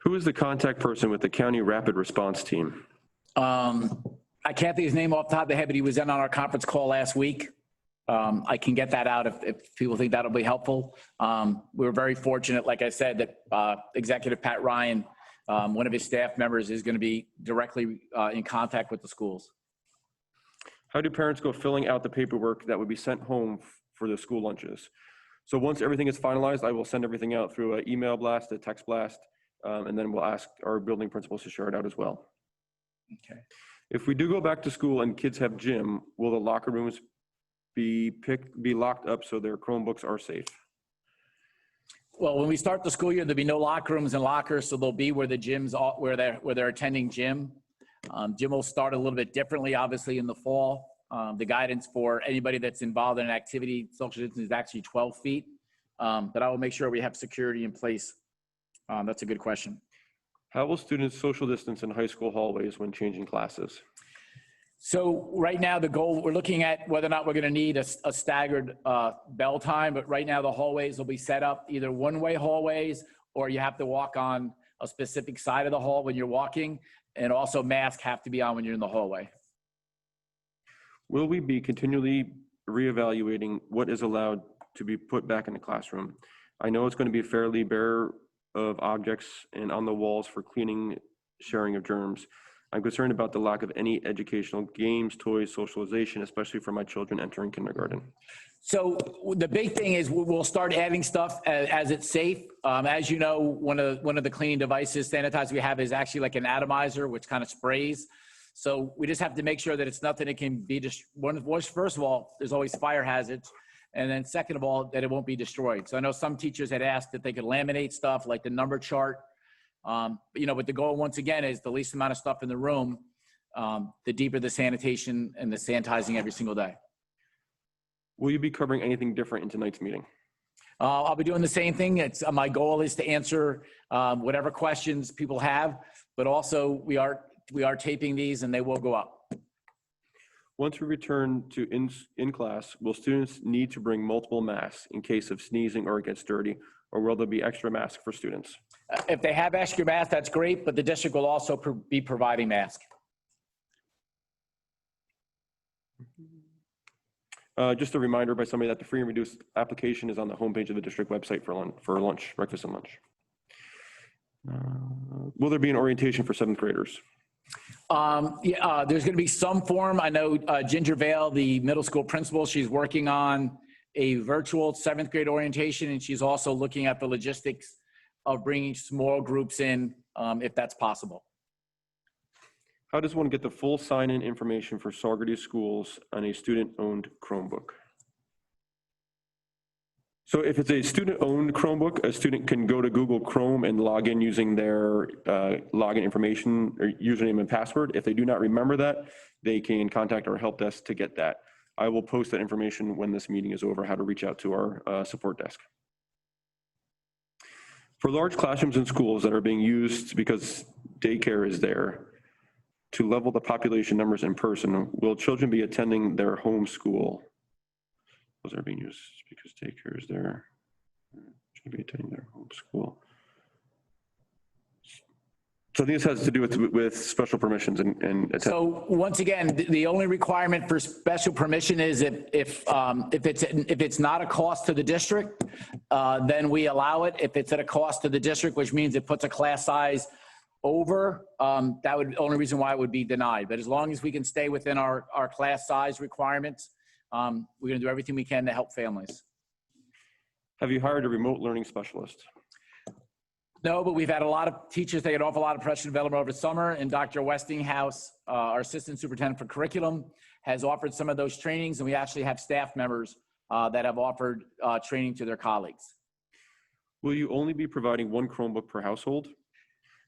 Who is the contact person with the county rapid response team? I can't think his name off the top of the head, but he was in on our conference call last week. I can get that out if people think that'll be helpful. We were very fortunate, like I said, that Executive Pat Ryan, one of his staff members, is going to be directly in contact with the schools. How do parents go filling out the paperwork that would be sent home for the school lunches? So once everything is finalized, I will send everything out through an email blast, a text blast, and then we'll ask our building principals to share it out as well. Okay. If we do go back to school and kids have gym, will the locker rooms be locked up so their Chromebooks are safe? Well, when we start the school year, there'll be no locker rooms and lockers, so they'll be where the gyms are, where they're attending gym. Gym will start a little bit differently, obviously, in the fall. The guidance for anybody that's involved in an activity, social distance, is actually 12 feet. But I will make sure we have security in place. That's a good question. How will students social distance in high school hallways when changing classes? So right now, the goal, we're looking at whether or not we're going to need a staggered bell time, but right now the hallways will be set up either one-way hallways, or you have to walk on a specific side of the hall when you're walking, and also masks have to be on when you're in the hallway. Will we be continually reevaluating what is allowed to be put back in the classroom? I know it's going to be fairly bare of objects and on the walls for cleaning, sharing of germs. I'm concerned about the lack of any educational games, toys, socialization, especially for my children entering kindergarten. So the big thing is we'll start adding stuff as it's safe. As you know, one of the cleaning devices, sanitizer we have is actually like an atomizer, which kind of sprays. So we just have to make sure that it's nothing that can be just first of all, there's always fire hazards. And then second of all, that it won't be destroyed. So I know some teachers had asked if they could laminate stuff like the number chart. But the goal once again is the least amount of stuff in the room, the deeper the sanitation and the sanitizing every single day. Will you be covering anything different in tonight's meeting? I'll be doing the same thing. My goal is to answer whatever questions people have, but also we are taping these and they will go up. Once we return to in class, will students need to bring multiple masks in case of sneezing or it gets dirty, or will there be extra masks for students? If they have extra masks, that's great, but the district will also be providing masks. Just a reminder by somebody that the free and reduced application is on the homepage of the district website for lunch, breakfast and lunch. Will there be an orientation for 7th graders? There's going to be some form. I know Ginger Vale, the middle school principal, she's working on a virtual 7th grade orientation, and she's also looking at the logistics of bringing small groups in if that's possible. How does one get the full sign-in information for Saugerty schools on a student-owned Chromebook? So if it's a student-owned Chromebook, a student can go to Google Chrome and log in using their login information or username and password. If they do not remember that, they can contact our help desk to get that. I will post that information when this meeting is over, how to reach out to our support desk. For large classrooms in schools that are being used because daycare is there, to level the population numbers in person, will children be attending their home school? Those are being used because daycare is there. Should be attending their home school. So I think this has to do with special permissions and So once again, the only requirement for special permission is if it's not a cost to the district, then we allow it. If it's at a cost to the district, which means it puts a class size over, that would only reason why it would be denied. But as long as we can stay within our class size requirements, we're going to do everything we can to help families. Have you hired a remote learning specialist? No, but we've had a lot of teachers take an awful lot of professional development over the summer, and Dr. Westinghouse, our assistant superintendent for curriculum, has offered some of those trainings, and we actually have staff members that have offered training to their colleagues. Will you only be providing one Chromebook per household?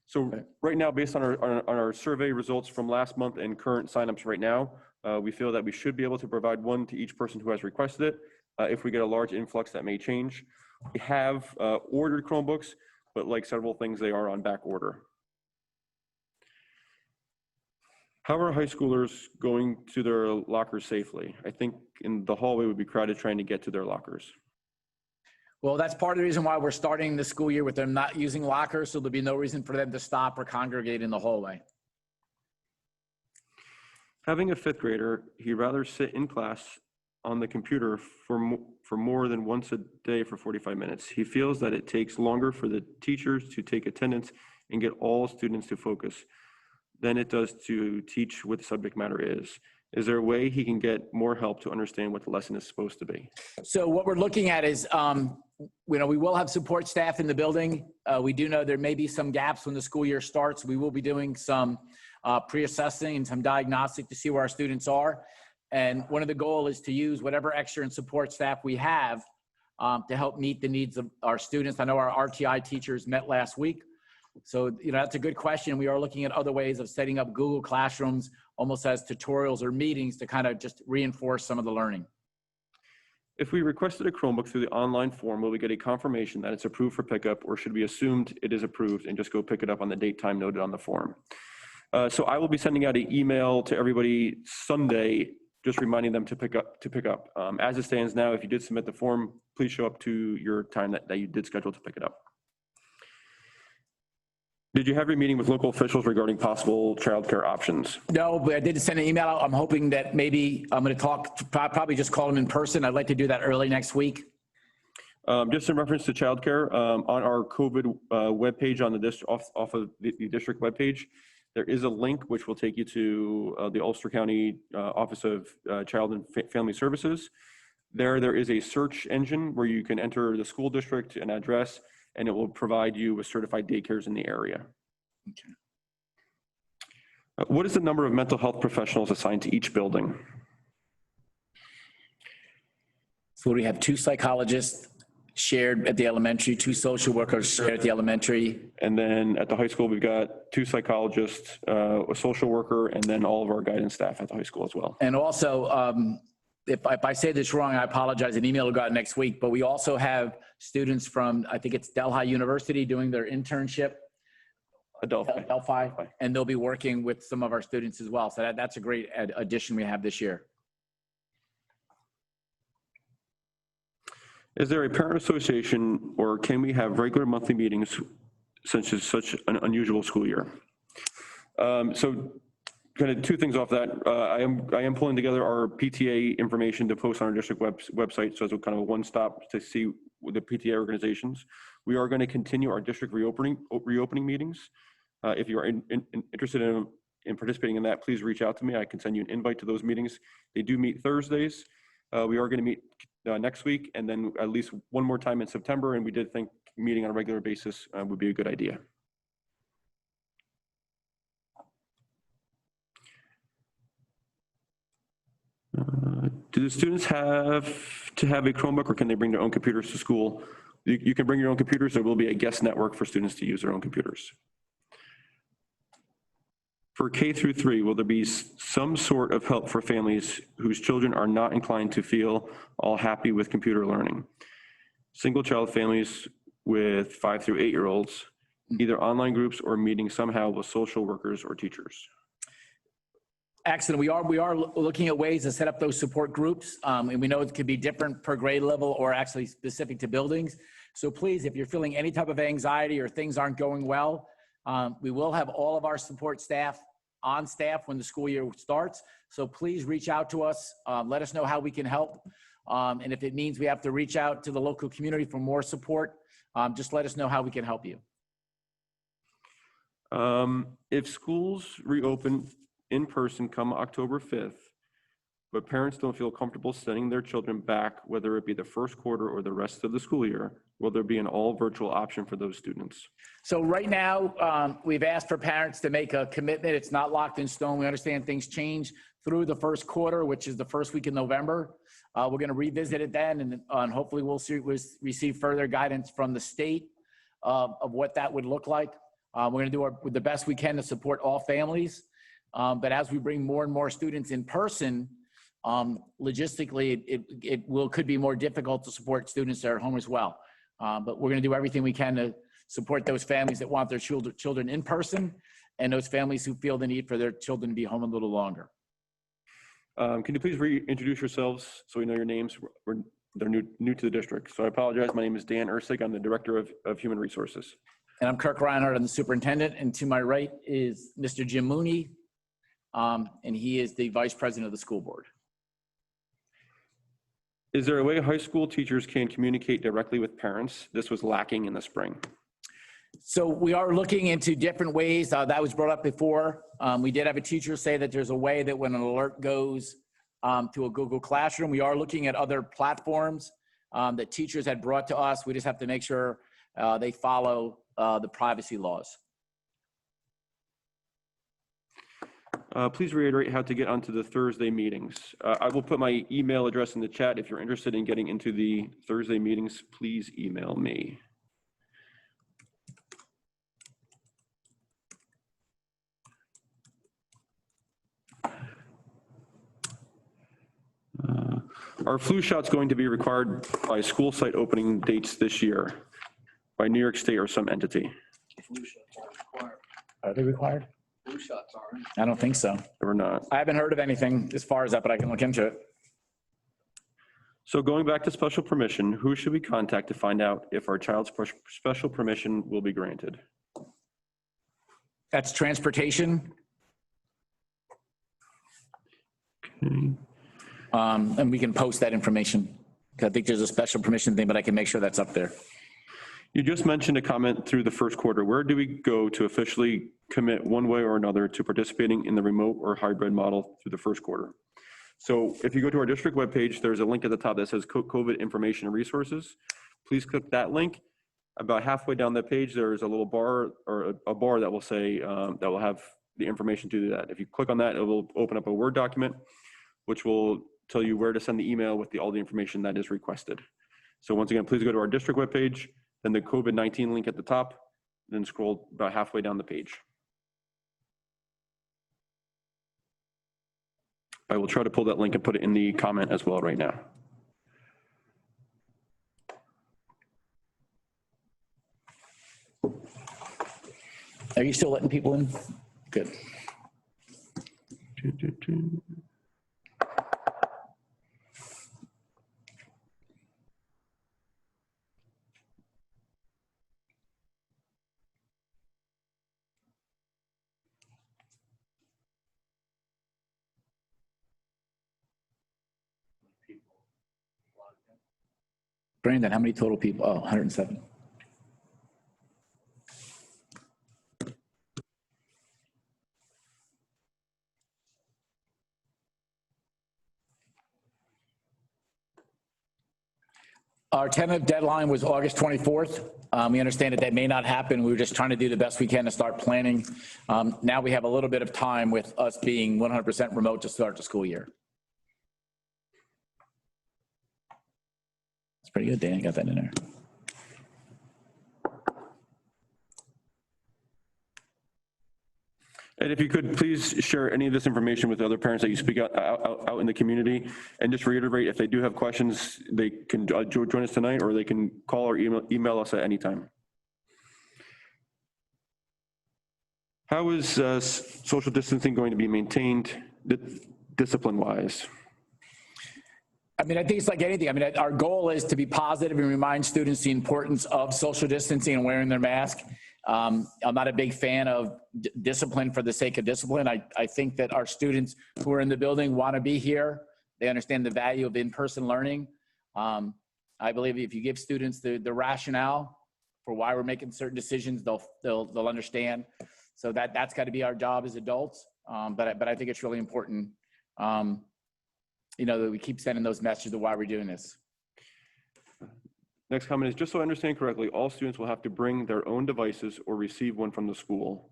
So right now, based on our survey results from last month and current signups right now, we feel that we should be able to provide one to each person who has requested it. If we get a large influx, that may change. We have ordered Chromebooks, but like several things, they are on back order. How are high schoolers going to their lockers safely? I think in the hallway would be crowded trying to get to their lockers. Well, that's part of the reason why we're starting the school year with them not using lockers, so there'll be no reason for them to stop or congregate in the hallway. Having a fifth grader, he'd rather sit in class on the computer for more than once a day for 45 minutes. He feels that it takes longer for the teachers to take attendance and get all students to focus than it does to teach what the subject matter is. Is there a way he can get more help to understand what the lesson is supposed to be? So what we're looking at is, we will have support staff in the building. We do know there may be some gaps when the school year starts. We will be doing some pre-assessing and some diagnostic to see where our students are. And one of the goal is to use whatever extra and support staff we have to help meet the needs of our students. I know our RTI teachers met last week. So, that's a good question. We are looking at other ways of setting up Google Classrooms almost as tutorials or meetings to kind of just reinforce some of the learning. If we requested a Chromebook through the online form, will we get a confirmation that it's approved for pickup, or should we assume it is approved and just go pick it up on the date time noted on the form? So I will be sending out an email to everybody Sunday, just reminding them to pick up. As it stands now, if you did submit the form, please show up to your time that you did schedule to pick it up. Did you have your meeting with local officials regarding possible childcare options? No, but I did send an email out. I'm hoping that maybe I'm going to probably just call them in person. I'd like to do that early next week. Just in reference to childcare, on our COVID webpage on the off of the district webpage, there is a link which will take you to the Ulster County Office of Child and Family Services. There is a search engine where you can enter the school district and address, and it will provide you with certified daycares in the area. Okay. What is the number of mental health professionals assigned to each building? So we have 2 psychologists shared at the elementary, 2 social workers shared at the elementary. And then at the high school, we've got 2 psychologists, a social worker, and then all of our guidance staff at the high school as well. And also, if I say this wrong, I apologize. An email will go out next week, but we also have students from, I think it's Delhi University doing their internship. Delphi, and they'll be working with some of our students as well. So that's a great addition we have this year. Is there a parent association, or can we have regular monthly meetings since it's such an unusual school year? So kind of 2 things off that. I am pulling together our PTA information to post on our district website, so it's kind of a one-stop to see the PTA organizations. We are going to continue our district reopening meetings. If you are interested in participating in that, please reach out to me. I can send you an invite to those meetings. They do meet Thursdays. We are going to meet next week, and then at least one more time in September, and we did think meeting on a regular basis would be a good idea. Do the students have to have a Chromebook, or can they bring their own computers to school? You can bring your own computers. There will be a guest network for students to use their own computers. For K through 3, will there be some sort of help for families whose children are not inclined to feel all happy with computer learning? Single child families with 5 through 8-year-olds, either online groups or meeting somehow with social workers or teachers. Excellent. We are looking at ways to set up those support groups. And we know it could be different per grade level or actually specific to buildings. So please, if you're feeling any type of anxiety or things aren't going well, we will have all of our support staff on staff when the school year starts. So please reach out to us. Let us know how we can help. And if it means we have to reach out to the local community for more support, just let us know how we can help you. If schools reopen in person come October 5th, but parents don't feel comfortable sending their children back, whether it be the first quarter or the rest of the school year, will there be an all virtual option for those students? So right now, we've asked for parents to make a commitment. It's not locked in stone. We understand things change through the first quarter, which is the first week in November. We're going to revisit it then, and hopefully we'll receive further guidance from the state of what that would look like. We're going to do the best we can to support all families. But as we bring more and more students in person, logistically, it could be more difficult to support students that are at home as well. But we're going to do everything we can to support those families that want their children in person, and those families who feel the need for their children to be home a little longer. Can you please reintroduce yourselves so we know your names? They're new to the district. So I apologize. My name is Dan Ursig. I'm the Director of Human Resources. And I'm Kirk Reinhardt, I'm the superintendent, and to my right is Mr. Jim Mooney, and he is the vice president of the school board. Is there a way high school teachers can communicate directly with parents? This was lacking in the spring. So we are looking into different ways. That was brought up before. We did have a teacher say that there's a way that when an alert goes to a Google Classroom, we are looking at other platforms that teachers had brought to us. We just have to make sure they follow the privacy laws. Please reiterate how to get onto the Thursday meetings. I will put my email address in the chat. If you're interested in getting into the Thursday meetings, please email me. Are flu shots going to be required by school site opening dates this year by New York State or some entity? Flu shots aren't required. Are they required? Flu shots aren't. I don't think so. Or not? I haven't heard of anything as far as that, but I can look into it. So going back to special permission, who should we contact to find out if our child's special permission will be granted? That's transportation. Okay. And we can post that information. I think there's a special permission thing, but I can make sure that's up there. You just mentioned a comment through the first quarter. Where do we go to officially commit one way or another to participating in the remote or hybrid model through the first quarter? So if you go to our district webpage, there's a link at the top that says COVID information and resources. Please click that link. About halfway down that page, there's a little bar or a bar that will say, that will have the information to do that. If you click on that, it will open up a Word document, which will tell you where to send the email with all the information that is requested. So once again, please go to our district webpage, then the COVID-19 link at the top, then scroll about halfway down the page. I will try to pull that link and put it in the comment as well right now. Are you still letting people in? Good. Brandon, how many total people? Oh, 107. Our tentative deadline was August 24th. We understand that that may not happen. We were just trying to do the best we can to start planning. Now we have a little bit of time with us being 100% remote to start the school year. That's pretty good, Dan. You got that in there. And if you could please share any of this information with the other parents that you speak out in the community, and just reiterate, if they do have questions, they can join us tonight, or they can call or email us at any time. How is social distancing going to be maintained discipline-wise? I mean, I think it's like anything. I mean, our goal is to be positive and remind students the importance of social distancing and wearing their mask. I'm not a big fan of discipline for the sake of discipline. I think that our students who are in the building want to be here. They understand the value of in-person learning. I believe if you give students the rationale for why we're making certain decisions, they'll understand. So that's got to be our job as adults. But I think it's really important, that we keep sending those messages of why we're doing this. Next comment is, just so I understand correctly, all students will have to bring their own devices or receive one from the school.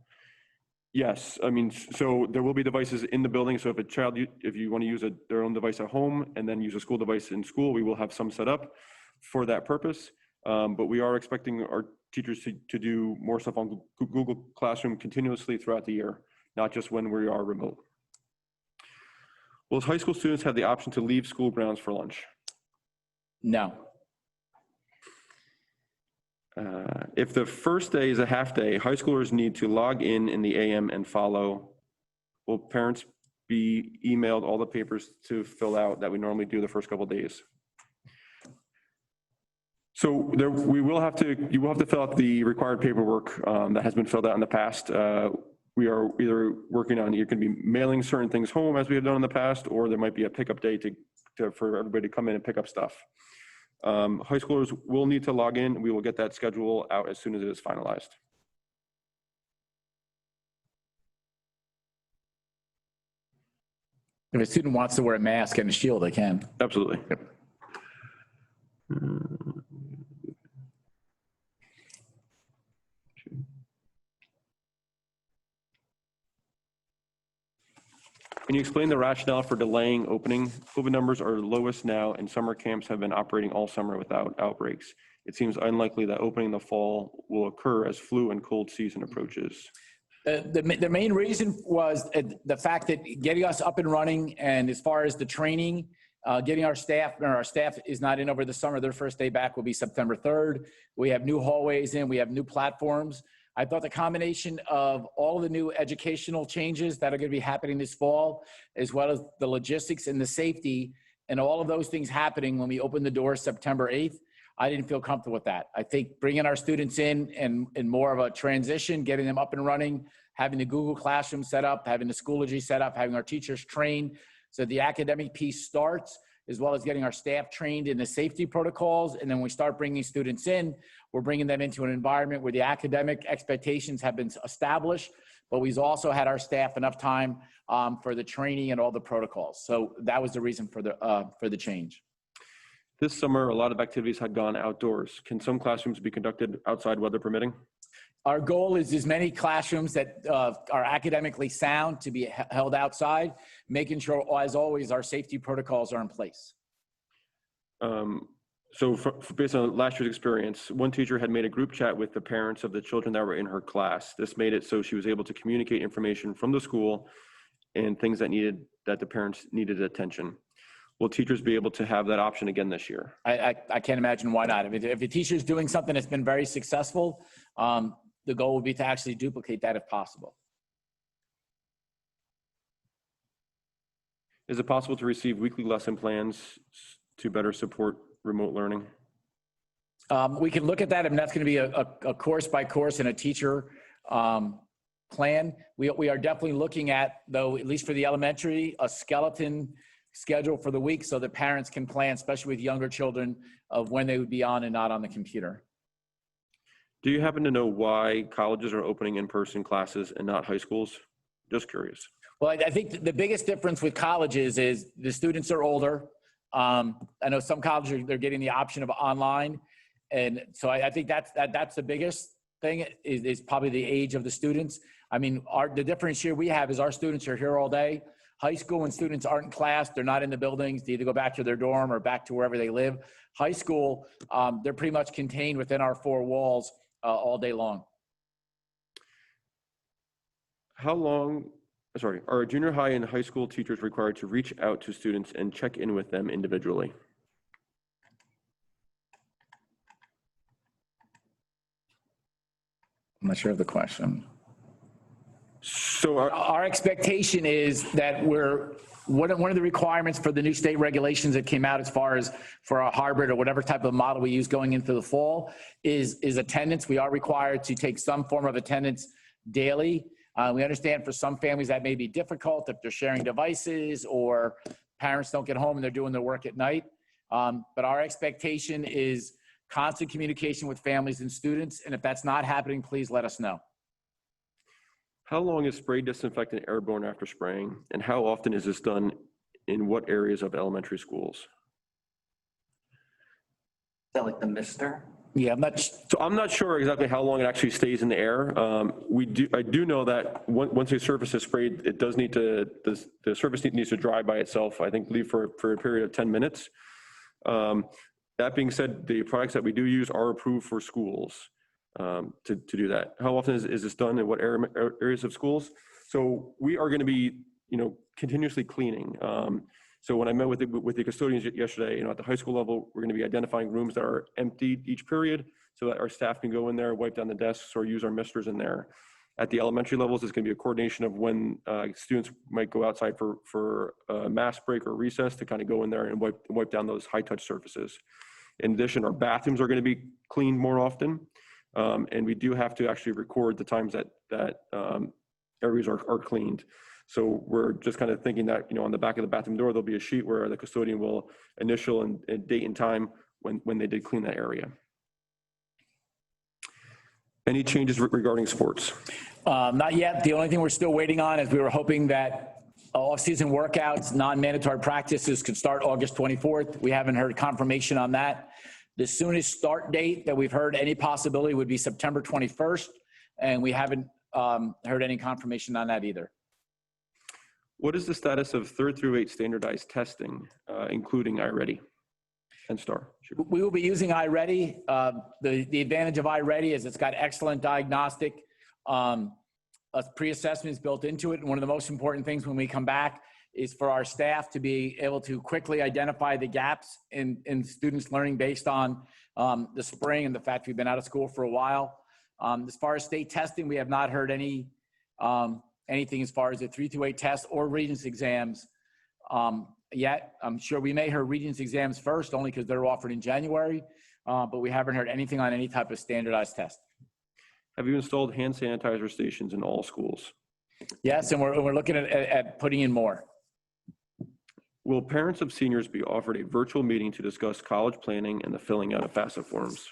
Yes, I mean, so there will be devices in the building. So if you want to use their own device at home and then use a school device in school, we will have some set up for that purpose. But we are expecting our teachers to do more stuff on Google Classroom continuously throughout the year, not just when we are remote. Will high school students have the option to leave school grounds for lunch? No. If the first day is a half day, high schoolers need to log in the AM and follow. Will parents be emailed all the papers to fill out that we normally do the first couple of days? So there, you will have to fill out the required paperwork that has been filled out in the past. We are either working on, you're going to be mailing certain things home as we have done in the past, or there might be a pickup day for everybody to come in and pick up stuff. High schoolers will need to log in. We will get that schedule out as soon as it is finalized. If a student wants to wear a mask and a shield, they can. Absolutely. Yep. Can you explain the rationale for delaying opening? COVID numbers are lowest now, and summer camps have been operating all summer without outbreaks. It seems unlikely that opening in the fall will occur as flu and cold season approaches. The main reason was the fact that getting us up and running, and as far as the training, getting our staff is not in over the summer. Their first day back will be September 3rd. We have new hallways in, we have new platforms. I thought the combination of all the new educational changes that are going to be happening this fall, as well as the logistics and the safety and all of those things happening when we open the doors September 8th, I didn't feel comfortable with that. I think bringing our students in more of a transition, getting them up and running, having the Google Classroom set up, having the Schoology set up, having our teachers trained so the academic piece starts, as well as getting our staff trained in the safety protocols. And then when we start bringing students in, we're bringing them into an environment where the academic expectations have been established, but we've also had our staff enough time for the training and all the protocols. So that was the reason for the change. This summer, a lot of activities had gone outdoors. Can some classrooms be conducted outside, weather permitting? Our goal is as many classrooms that are academically sound to be held outside, making sure, as always, our safety protocols are in place. So based on last year's experience, one teacher had made a group chat with the parents of the children that were in her class. This made it so she was able to communicate information from the school and things that the parents needed attention. Will teachers be able to have that option again this year? I can't imagine why not. If a teacher's doing something that's been very successful, the goal would be to actually duplicate that if possible. Is it possible to receive weekly lesson plans to better support remote learning? We can look at that, and that's going to be a course by course and a teacher plan. We are definitely looking at, though, at least for the elementary, a skeleton schedule for the week so that parents can plan, especially with younger children, of when they would be on and not on the computer. Do you happen to know why colleges are opening in-person classes and not high schools? Just curious. Well, I think the biggest difference with colleges is the students are older. I know some colleges, they're getting the option of online. And so I think that's the biggest thing is probably the age of the students. I mean, the difference here we have is our students are here all day. High school, when students aren't in class, they're not in the buildings, they either go back to their dorm or back to wherever they live. High school, they're pretty much contained within our four walls all day long. Are junior high and high school teachers required to reach out to students and check in with them individually? I'm not sure of the question. So our expectation is that one of the requirements for the new state regulations that came out as far as for a hybrid or whatever type of model we use going into the fall is attendance. We are required to take some form of attendance daily. We understand for some families that may be difficult if they're sharing devices or parents don't get home and they're doing their work at night. But our expectation is constant communication with families and students. And if that's not happening, please let us know. How long is spray disinfectant airborne after spraying? And how often is this done in what areas of elementary schools? Is that like the mister? Yeah, I'm not sure exactly how long it actually stays in the air. I do know that once a surface is sprayed, it does need to, the surface needs to dry by itself, I think, for a period of 10 minutes. That being said, the products that we do use are approved for schools to do that. How often is this done in what areas of schools? So we are going to be, continuously cleaning. So when I met with the custodians yesterday, at the high school level, we're going to be identifying rooms that are empty each period so that our staff can go in there, wipe down the desks or use our misters in there. At the elementary levels, it's going to be a coordination of when students might go outside for a mass break or recess to kind of go in there and wipe down those high touch surfaces. In addition, our bathrooms are going to be cleaned more often. And we do have to actually record the times that areas are cleaned. So we're just kind of thinking that, on the back of the bathroom door, there'll be a sheet where the custodian will initial and date and time when they did clean that area. Any changes regarding sports? Not yet. The only thing we're still waiting on is we were hoping that off-season workouts, non-mandatory practices could start August 24th. We haven't heard confirmation on that. The soonest start date that we've heard any possibility would be September 21st, and we haven't heard any confirmation on that either. What is the status of 3rd through 8 standardized testing, including iReady and STAR? We will be using iReady. The advantage of iReady is it's got excellent diagnostic pre-assessments built into it. And one of the most important things when we come back is for our staff to be able to quickly identify the gaps in students' learning based on the spring and the fact we've been out of school for a while. As far as state testing, we have not heard anything as far as the 3 through 8 tests or Regents exams yet. I'm sure we may hear Regents exams first, only because they're offered in January, but we haven't heard anything on any type of standardized test. Have you installed hand sanitizer stations in all schools? Yes, and we're looking at putting in more. Will parents of seniors be offered a virtual meeting to discuss college planning and the filling out of FAFSA forms?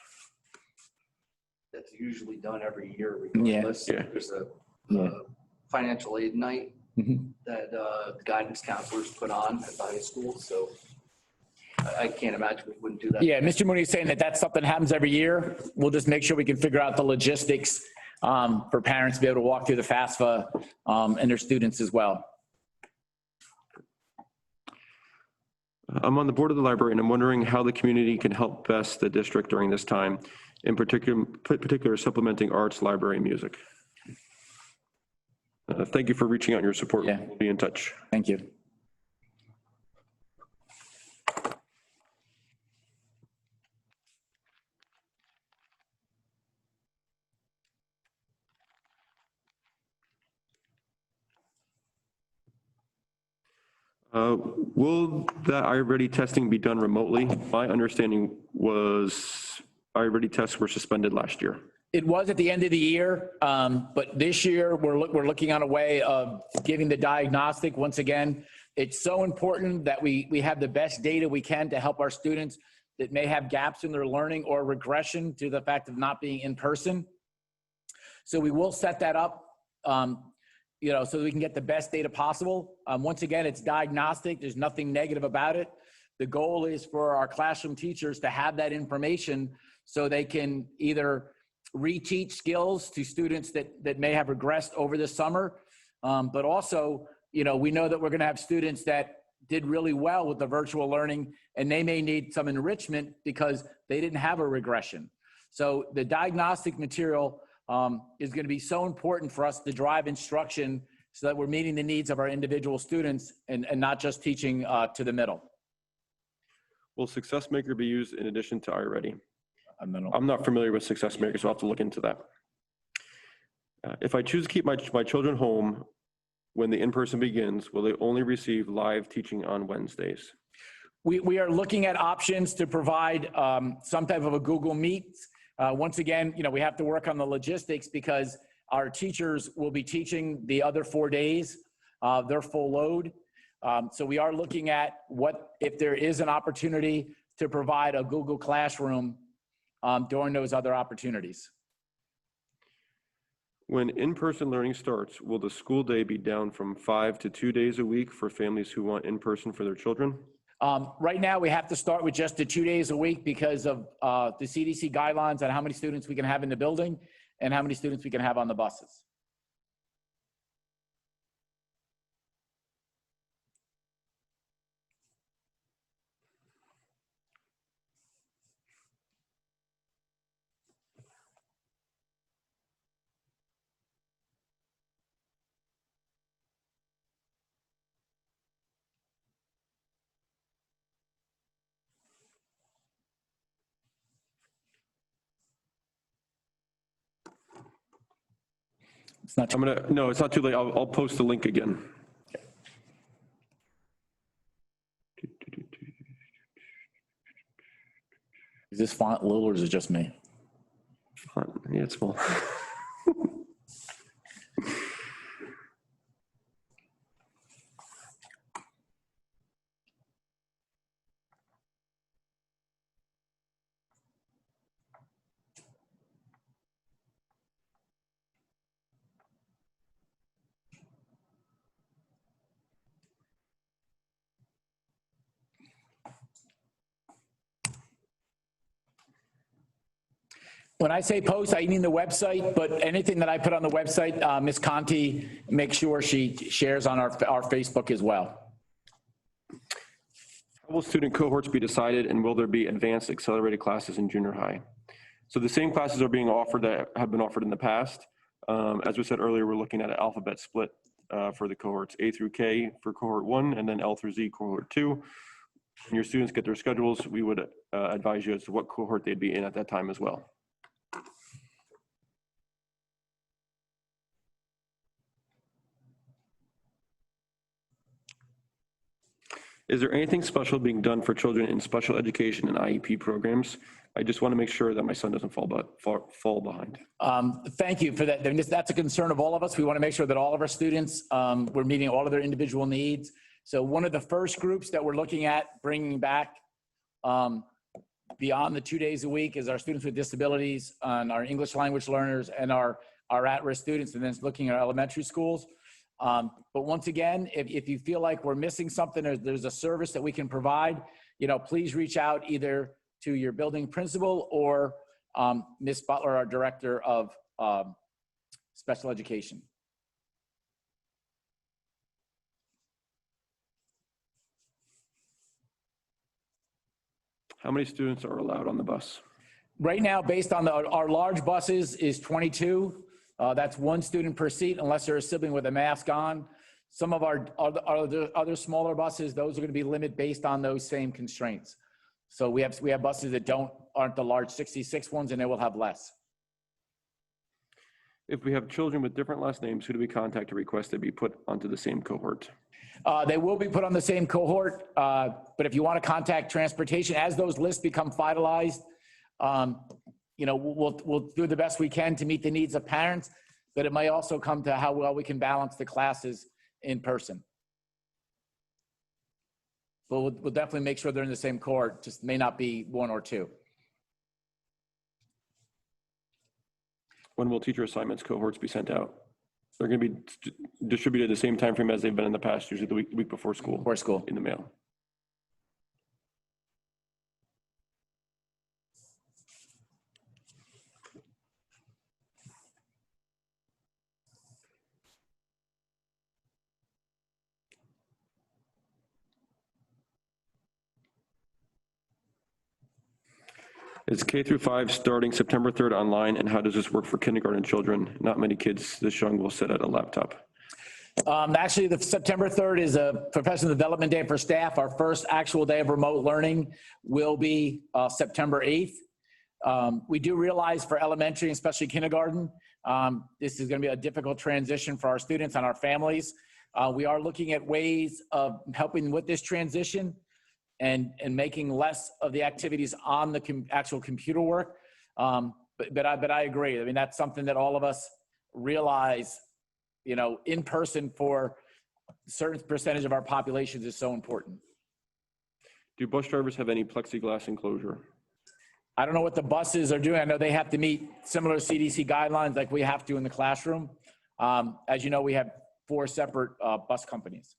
That's usually done every year regardless. Yeah. There's a financial aid night that the guidance counselors put on at the high school. So I can't imagine we wouldn't do that. Yeah, Mr. Mooney is saying that that's something that happens every year. We'll just make sure we can figure out the logistics for parents to be able to walk through the FAFSA and their students as well. I'm on the board of the library, and I'm wondering how the community can help best the district during this time, in particular supplementing arts, library, and music. Thank you for reaching out and your support. Yeah. We'll be in touch. Thank you. Will that iReady testing be done remotely? My understanding was iReady tests were suspended last year. It was at the end of the year, but this year we're looking on a way of giving the diagnostic. Once again, it's so important that we have the best data we can to help our students that may have gaps in their learning or regression to the fact of not being in person. So we will set that up, so that we can get the best data possible. Once again, it's diagnostic. There's nothing negative about it. The goal is for our classroom teachers to have that information so they can either reteach skills to students that may have regressed over the summer. But also, we know that we're going to have students that did really well with the virtual learning, and they may need some enrichment because they didn't have a regression. So the diagnostic material is going to be so important for us to drive instruction so that we're meeting the needs of our individual students and not just teaching to the middle. Will Success Maker be used in addition to iReady? Middle. I'm not familiar with Success Maker, so I'll have to look into that. If I choose to keep my children home when the in-person begins, will they only receive live teaching on Wednesdays? We are looking at options to provide some type of a Google Meet. Once again, we have to work on the logistics because our teachers will be teaching the other 4 days, their full load. So we are looking at if there is an opportunity to provide a Google Classroom during those other opportunities. When in-person learning starts, will the school day be down from 5 to 2 days a week for families who want in-person for their children? Right now, we have to start with just the 2 days a week because of the CDC guidelines on how many students we can have in the building and how many students we can have on the buses. It's not too No, it's not too late. I'll post the link again. Is this font little or is it just me? Yeah, it's small. When I say post, I mean the website, but anything that I put on the website, Ms. Conti, make sure she shares on our Facebook as well. How will student cohorts be decided, and will there be advanced accelerated classes in junior high? So the same classes are being offered that have been offered in the past. As we said earlier, we're looking at an alphabet split for the cohorts A through K for cohort 1, and then L through Z cohort 2. When your students get their schedules, we would advise you as to what cohort they'd be in at that time as well. Is there anything special being done for children in special education and IEP programs? I just want to make sure that my son doesn't fall behind. Thank you for that. I mean, that's a concern of all of us. We want to make sure that all of our students, we're meeting all of their individual needs. So one of the first groups that we're looking at bringing back beyond the 2 days a week is our students with disabilities and our English language learners and our at-risk students, and then looking at our elementary schools. But once again, if you feel like we're missing something or there's a service that we can provide, please reach out either to your building principal or Ms. Butler, our director of special education. How many students are allowed on the bus? Right now, based on our large buses is 22. That's one student per seat unless they're a sibling with a mask on. Some of our other smaller buses, those are going to be limited based on those same constraints. So we have buses that aren't the large 66 ones, and they will have less. If we have children with different last names, who do we contact to request they be put onto the same cohort? They will be put on the same cohort, but if you want to contact transportation, as those lists become finalized, we'll do the best we can to meet the needs of parents, but it may also come to how well we can balance the classes in person. But we'll definitely make sure they're in the same cohort, just may not be one or two. When will teacher assignments cohorts be sent out? They're going to be distributed at the same time frame as they've been in the past, usually the week before school. Before school. In the mail. Is K through 5 starting September 3rd online, and how does this work for kindergarten children? Not many kids this young will sit at a laptop. Actually, the September 3rd is a professional development day for staff. Our first actual day of remote learning will be September 8th. We do realize for elementary, especially kindergarten, this is going to be a difficult transition for our students and our families. We are looking at ways of helping with this transition and making less of the activities on the actual computer work. But I agree. I mean, that's something that all of us realize, in person for a certain percentage of our populations is so important. Do bus drivers have any plexiglass enclosure? I don't know what the buses are doing. I know they have to meet similar CDC guidelines like we have to in the classroom. As you know, we have 4 separate bus companies.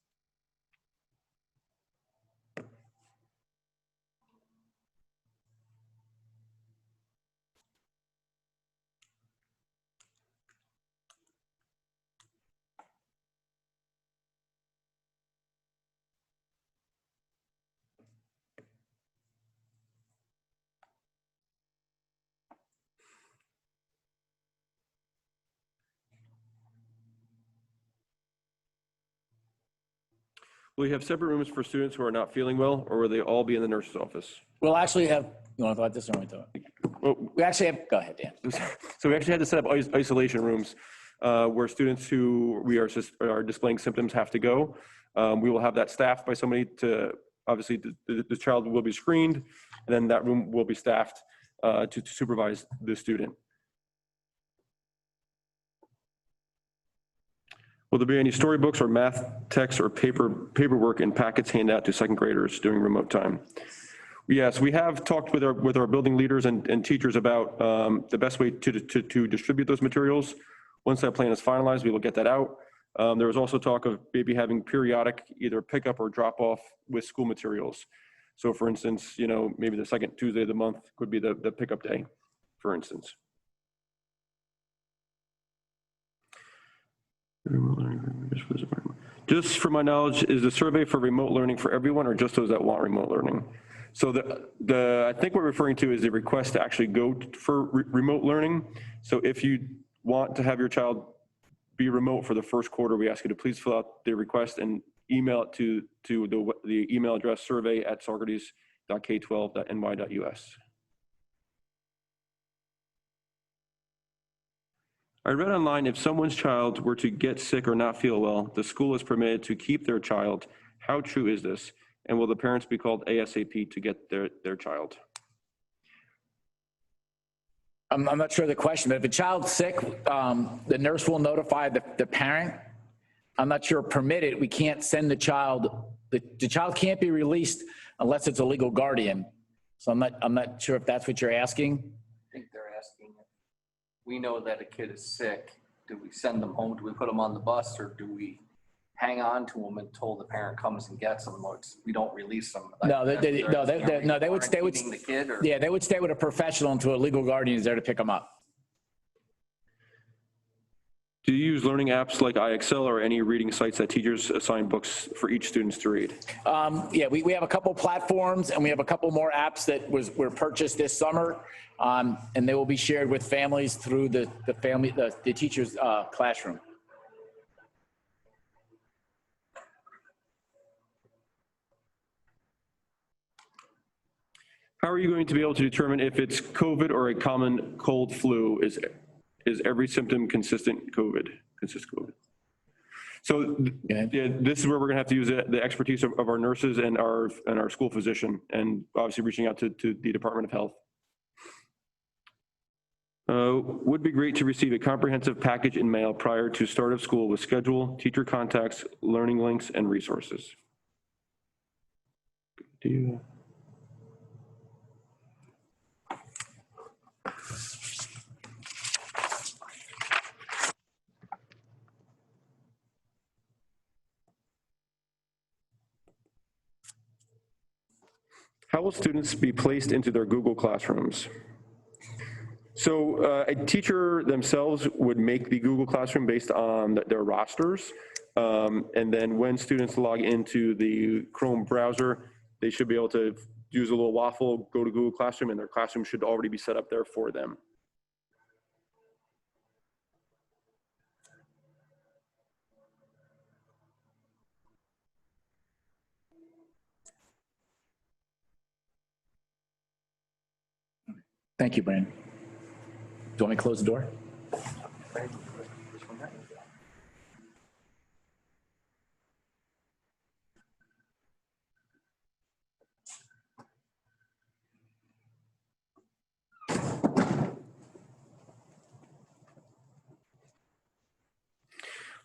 Will you have separate rooms for students who are not feeling well, or will they all be in the nurse's office? We'll actually have, you want to talk this or want to talk? We actually have, go ahead, Dan. So we actually had to set up isolation rooms where students who are displaying symptoms have to go. We will have that staffed by somebody to, obviously, the child will be screened, then that room will be staffed to supervise the student. Will there be any storybooks or math texts or paperwork in packets handed out to second graders during remote time? Yes, we have talked with our building leaders and teachers about the best way to distribute those materials. Once that plan is finalized, we will get that out. There was also talk of maybe having periodic either pickup or drop off with school materials. So for instance, maybe the second Tuesday of the month could be the pickup day, for instance. Just for my knowledge, is the survey for remote learning for everyone or just those that want remote learning? So I think what we're referring to is the request to actually go for remote learning. So if you want to have your child be remote for the first quarter, we ask you to please fill out the request and email it to the email address survey@saugerties.k12.ny.us. I read online if someone's child were to get sick or not feel well, the school is permitted to keep their child. How true is this? And will the parents be called ASAP to get their child? I'm not sure of the question, but if a child's sick, the nurse will notify the parent. I'm not sure permitted. We can't send the child. The child can't be released unless it's a legal guardian. So I'm not sure if that's what you're asking. I think they're asking, if we know that a kid is sick, do we send them home? Do we put them on the bus, or do we hang on to them until the parent comes and gets them? We don't release them. No, they would stay with the kid, or? Yeah, they would stay with a professional until a legal guardian is there to pick them up. Do you use learning apps like iExcel or any reading sites that teachers assign books for each student to read? Yeah, we have a couple platforms and we have a couple more apps that were purchased this summer, and they will be shared with families through the teacher's classroom. How are you going to be able to determine if it's COVID or a common cold flu? Is every symptom consistent COVID? So yeah, this is where we're gonna have to use the expertise of our nurses and our school physician, and obviously reaching out to the Department of Health. Would be great to receive a comprehensive package in mail prior to start of school with schedule, teacher contacts, learning links, and resources. Do you? How will students be placed into their Google Classrooms? So a teacher themselves would make the Google Classroom based on their rosters. And then when students log into the Chrome browser, they should be able to use a little waffle, go to Google Classroom, and their classroom should already be set up there for them. Thank you, Brandon. Do you want me to close the door?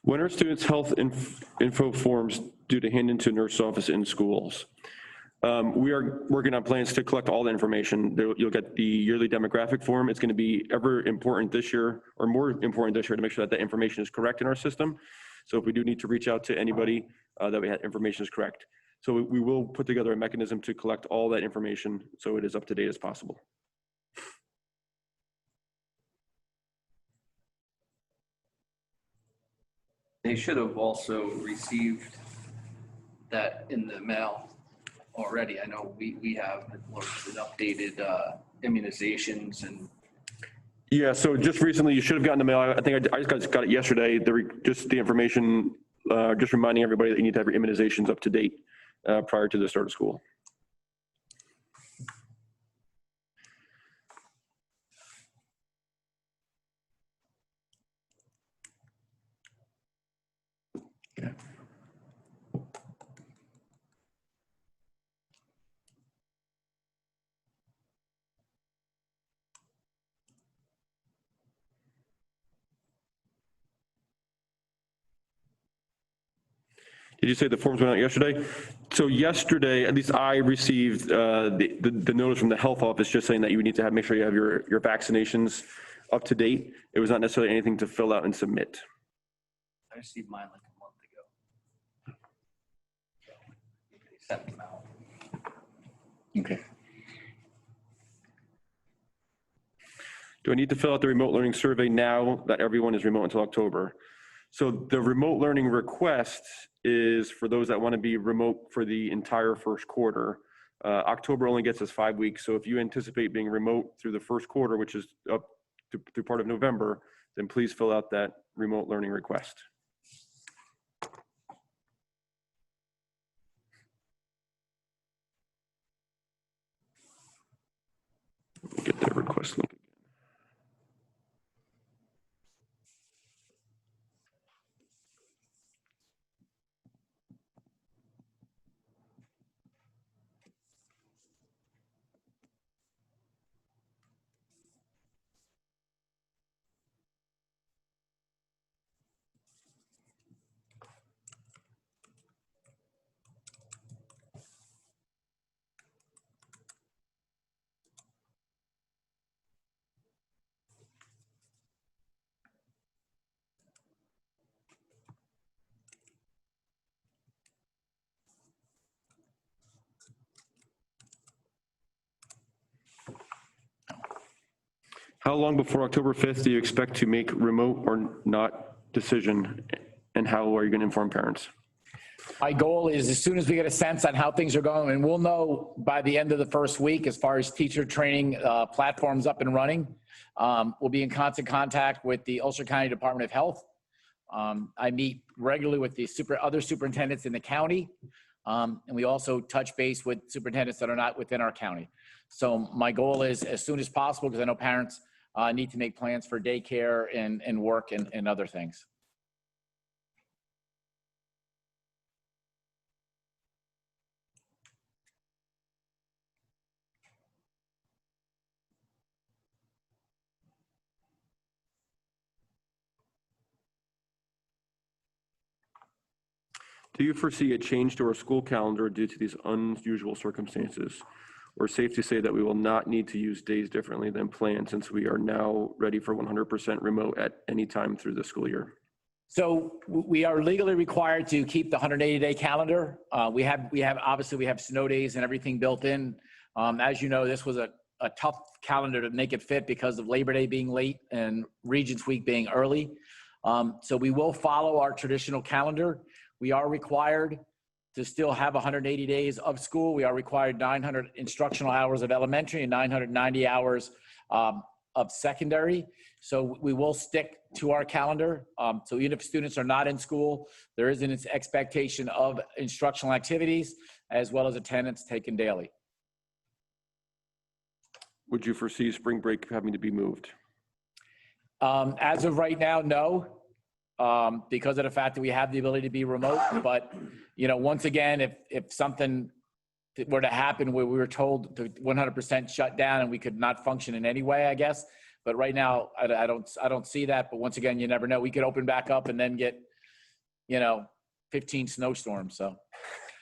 When are students' health info forms due to hand into nurse's office in schools? We are working on plans to collect all the information. You'll get the yearly demographic form. It's going to be ever important this year, or more important this year, to make sure that the information is correct in our system. So if we do need to reach out to anybody, that we have information is correct. So we will put together a mechanism to collect all that information so it is up to date as possible. They should have also received that in the mail already. I know we have updated immunizations and. Yeah, so just recently you should have gotten the mail. I think I just got it yesterday. Just the information, just reminding everybody that you need to have your immunizations up to date prior to the start of school. Did you say the forms went out yesterday? So yesterday, at least I received the notice from the health office just saying that you need to make sure you have your vaccinations up to date. It was not necessarily anything to fill out and submit. I received mine like a month ago. They sent them out. Okay. Do I need to fill out the remote learning survey now that everyone is remote until October? So the remote learning request is for those that want to be remote for the entire first quarter. October only gets us 5 weeks. So if you anticipate being remote through the first quarter, which is up to through part of November, then please fill out that remote learning request. Let me get that request link. How long before October 5th do you expect to make remote or not decision? And how are you going to inform parents? My goal is as soon as we get a sense on how things are going, and we'll know by the end of the first week as far as teacher training platforms up and running, we'll be in constant contact with the Ulster County Department of Health. I meet regularly with the other superintendents in the county, and we also touch base with superintendents that are not within our county. So my goal is as soon as possible, because I know parents need to make plans for daycare and work and other things. Do you foresee a change to our school calendar due to these unusual circumstances? Or safe to say that we will not need to use days differently than planned since we are now ready for 100% remote at any time through the school year? So we are legally required to keep the 180-day calendar. We have obviously we have snow days and everything built in. As you know, this was a tough calendar to make it fit because of Labor Day being late and Regents Week being early. So we will follow our traditional calendar. We are required to still have 180 days of school. We are required 900 instructional hours of elementary and 990 hours of secondary. So we will stick to our calendar. So even if students are not in school, there is an expectation of instructional activities as well as attendance taken daily. Would you foresee spring break having to be moved? As of right now, no. Because of the fact that we have the ability to be remote. But, you know, once again, if something were to happen where we were told to 100% shut down and we could not function in any way, I guess. But right now, I don't see that. But once again, you never know. We could open back up and then get, you know, 15 snowstorms. So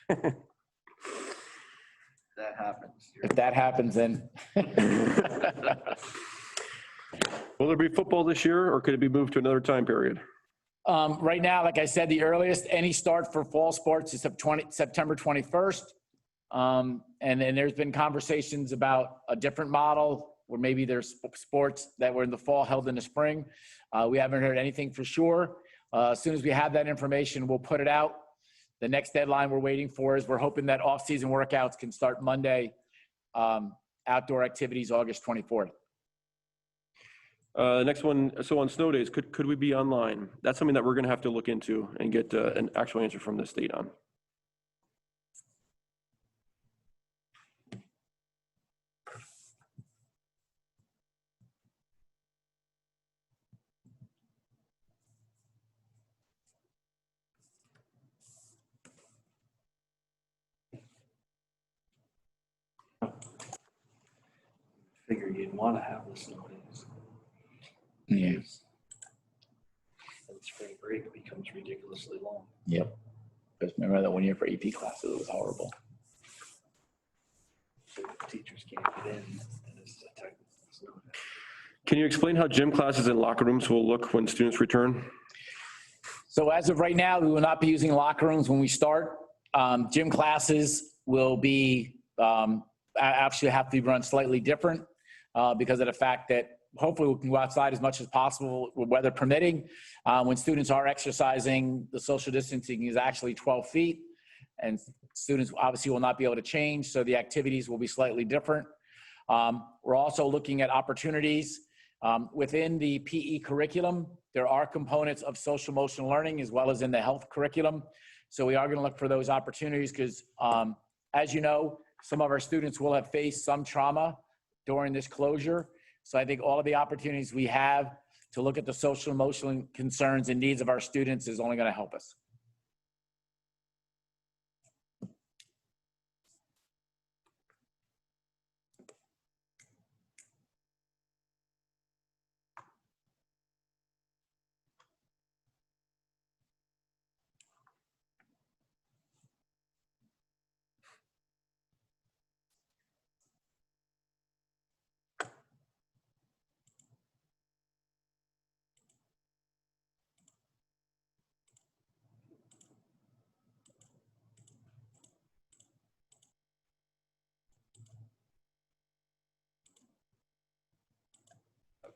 That happens. if that happens, then. Will there be football this year or could it be moved to another time period? Right now, like I said, the earliest any start for fall sports is September 21st. And then there's been conversations about a different model where maybe there's sports that were in the fall held in the spring. We haven't heard anything for sure. As soon as we have that information, we'll put it out. The next deadline we're waiting for is we're hoping that off-season workouts can start Monday, outdoor activities August 24th. Next one, so on snow days, could we be online? That's something that we're going to have to look into and get an actual answer from the state on. Figure you'd want to have the snow days. Yes. And spring break becomes ridiculously long. Yep. Because remember that 1 year for AP classes, it was horrible. Teachers can't get in. Can you explain how gym classes and locker rooms will look when students return? So as of right now, we will not be using locker rooms when we start. Gym classes will be, actually have to be run slightly different because of the fact that hopefully we can go outside as much as possible, weather permitting. When students are exercising, the social distancing is actually 12 feet. And students obviously will not be able to change, so the activities will be slightly different. We're also looking at opportunities within the PE curriculum. There are components of social emotional learning as well as in the health curriculum. So we are going to look for those opportunities because, as you know, some of our students will have faced some trauma during this closure. So I think all of the opportunities we have to look at the social emotional concerns and needs of our students is only going to help us.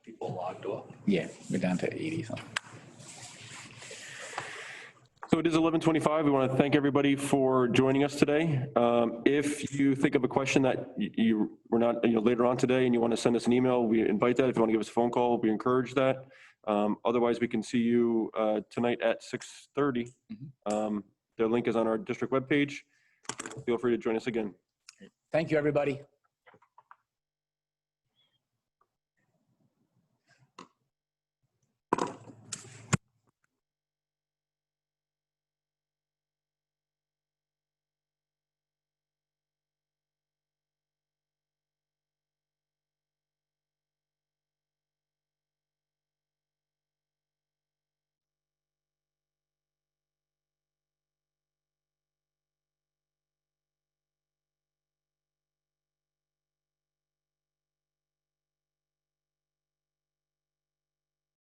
People logged off. Yeah, we're down to 80 something. So it is 11:25. We want to thank everybody for joining us today. If you think of a question that you were not, later on today and you want to send us an email, we invite that. If you want to give us a phone call, we encourage that. Otherwise, we can see you tonight at 6:30. The link is on our district webpage. Feel free to join us again. Thank you, everybody.